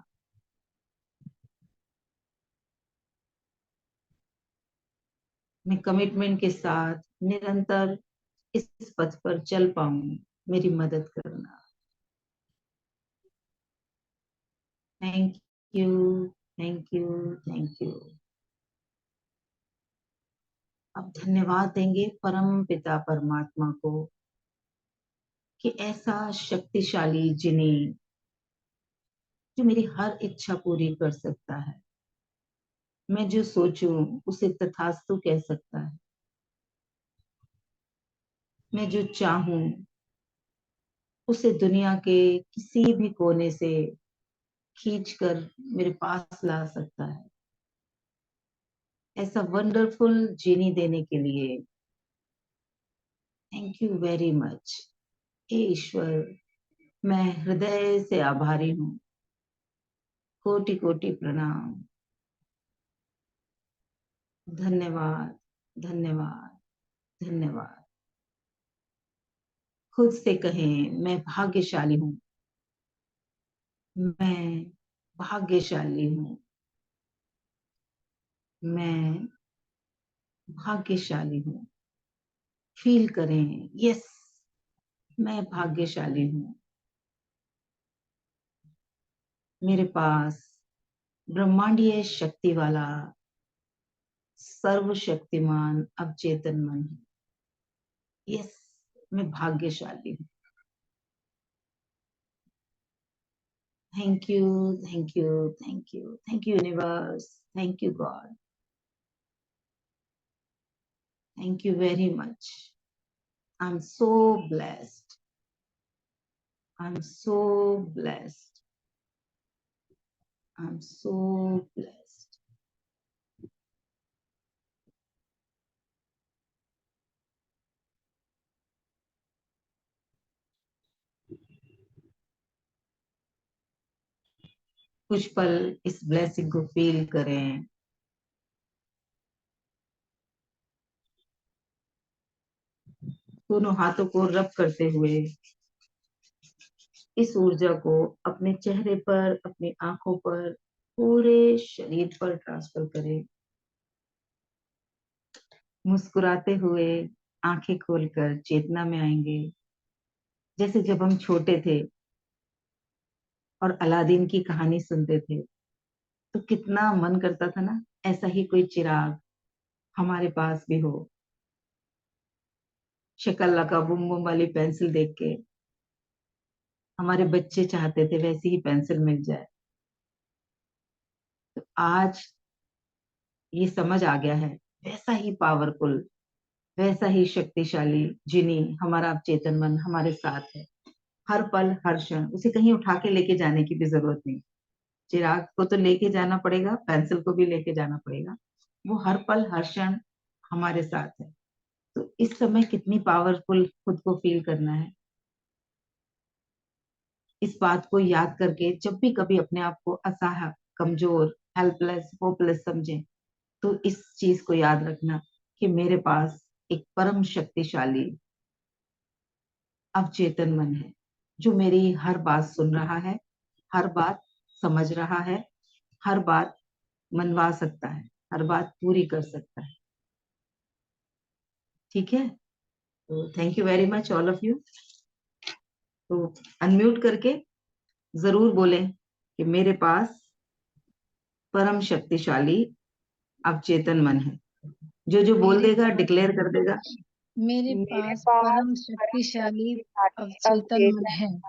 मैं कमिटमेंट के साथ निरंतर इस पथ पर चल पाऊं, मेरी मदद करना। Thank you, thank you, thank you. अब धन्यवाद देंगे परम पिता परमात्मा को कि ऐसा शक्तिशाली जिन्हें जो मेरी हर इच्छा पूरी कर सकता है, मैं जो सोचूं उसे तथास्तु कह सकता है। मैं जो चाहूं उसे दुनिया के किसी भी कोने से खींचकर मेरे पास ला सकता है। ऐसा वंडरफुल जीनी देने के लिए थैंक यू वेरी मच। हे ईश्वर, मैं हृदय से आभारी हूँ। कोटि कोटि प्रणाम। धन्यवाद, धन्यवाद, धन्यवाद। खुद से कहें, मैं भाग्यशाली हूँ, मैं भाग्यशाली हूँ, मैं भाग्यशाली हूँ। फील करें, यस, मैं भाग्यशाली हूँ। मेरे पास ब्रह्मांडीय शक्ति वाला सर्वशक्तिमान अवचेतन मन है। यस, मैं भाग्यशाली हूँ। Thank you, thank you, thank you, thank you universe, thank you God, thank you very much. I am so blessed, I am so blessed, I am so blessed. कुछ पल इस ब्लेसिंग को फील करें। दोनों हाथों को रब करते हुए इस ऊर्जा को अपने चेहरे पर, अपनी आंखों पर, पूरे शरीर पर ट्रांसफर करें। मुस्कुराते हुए आंखें खोलकर चेतना में आएंगे। जैसे जब हम छोटे थे और अलादीन की कहानी सुनते थे तो कितना मन करता था ना, ऐसा ही कोई चिराग हमारे पास भी हो। शकल्ला का बुम बुम वाली पेंसिल देख के हमारे बच्चे चाहते थे वैसी ही पेंसिल मिल जाए। तो आज ये समझ आ गया है, वैसा ही पावरफुल, वैसा ही शक्तिशाली जिनी हमारा चेतन मन हमारे साथ है। हर पल हर क्षण उसे कहीं उठा के लेके जाने की भी जरूरत नहीं। चिराग को तो लेके जाना पड़ेगा, पेंसिल को भी लेके जाना पड़ेगा, वो हर पल हर क्षण हमारे साथ है। तो इस समय कितनी पावरफुल खुद को फील करना है। इस बात को याद करके जब भी कभी अपने आप को असहाय, कमजोर, हेल्पलेस, होपलेस समझें तो इस चीज को याद रखना कि मेरे पास एक परम शक्तिशाली अवचेतन मन है जो मेरी हर बात सुन रहा है, हर बात समझ रहा है, हर बात मनवा सकता है, हर बात पूरी कर सकता है। ठीक है, तो thank you very much all of you. तो अनम्यूट करके जरूर बोलें कि मेरे पास परम शक्तिशाली अवचेतन मन है। जो जो बोल मेरे देगा डिक्लेयर कर देगा। मेरे मेरे पास पास परम परम शक्तिशाली शक्तिशाली अवचेतन मन है। अवचेतन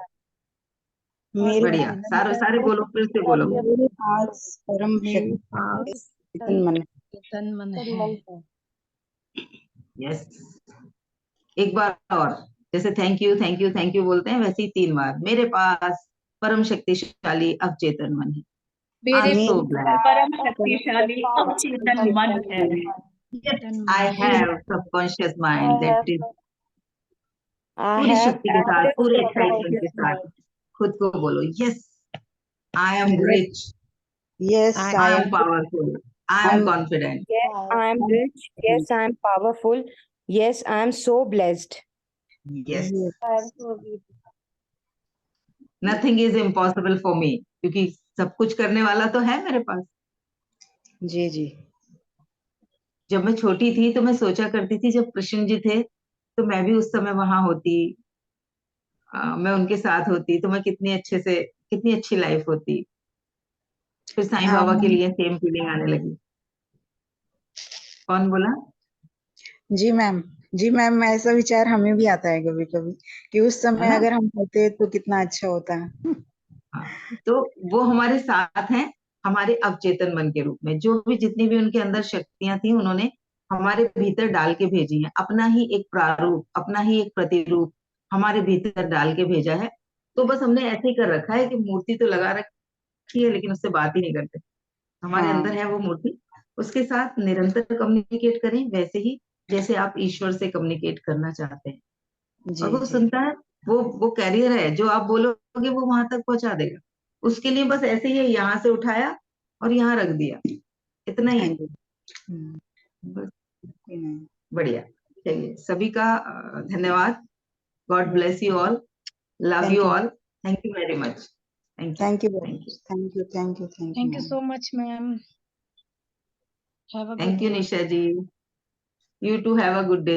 और मेरे बढ़िया, सारे सारे बोलो, फिर से बोलो। मेरे पास परम मेरे पास शक्तिशाली मन चेतन मन है। मन है। यस, एक बार और, जैसे thank you thank you thank you बोलते हैं वैसे ही 3 बार, मेरे पास परम शक्तिशाली अवचेतन मन है। आई मेरे एम सो मेरे ग्लैड। परम पास शक्तिशाली अवचेतन मन है। चेतन आई मन है। Have subconscious mind that is. I पूरी have शक्ति के साथ, active पूरे एक्साइटमेंट के subconscious साथ mind. खुद को बोलो, yes I am rich, yes I I I am powerful, I am am confident. Yes, I am rich. Yes, I am powerful. Yes, I am so blessed. Yes, I am so weak. Nothing is impossible for me, क्योंकि सब कुछ करने वाला तो है मेरे पास। जी जी जब मैं छोटी थी तो मैं सोचा करती थी जब कृष्ण जी थे तो मैं भी उस समय वहां होती, मैं उनके साथ होती तो मैं कितनी अच्छे से, कितनी अच्छी लाइफ होती। फिर साईं बाबा के लिए सेम फीलिंग आने लगी। कौन बोला? जी मैम, जी मैम, ऐसा विचार हमें भी आता है कभी कभी कि उस है समय ना? अगर हम होते तो कितना अच्छा होता है। हाँ, तो वो हमारे साथ हैं, हमारे अवचेतन मन के रूप में। जो भी जितनी भी उनके अंदर शक्तियां थी उन्होंने हमारे भीतर डाल के भेजी है, अपना ही एक प्रारूप, अपना ही एक प्रतिरूप हमारे भीतर डाल के भेजा है। तो बस हमने ऐसे ही कर रखा है कि मूर्ति तो लगा रखी है लेकिन उससे बात ही नहीं करते। हमारे अंदर है वो मूर्ति, उसके साथ निरंतर कम्युनिकेट करें, वैसे ही जैसे आप ईश्वर से कम्युनिकेट करना चाहते हैं, और वो सुनता है। वो कैरियर है, जो आप बोलोगे वो वहां तक पहुंचा देगा। उसके लिए बस ऐसे ही है, यहाँ से उठाया और यहाँ रख दिया, इतना ही है बस। बढ़िया, चलिए सभी का धन्यवाद। God bless you all, love you all, thank you very much, thank you thank you so much ma'am, have a good thank you Nisha ji, you too have a good day.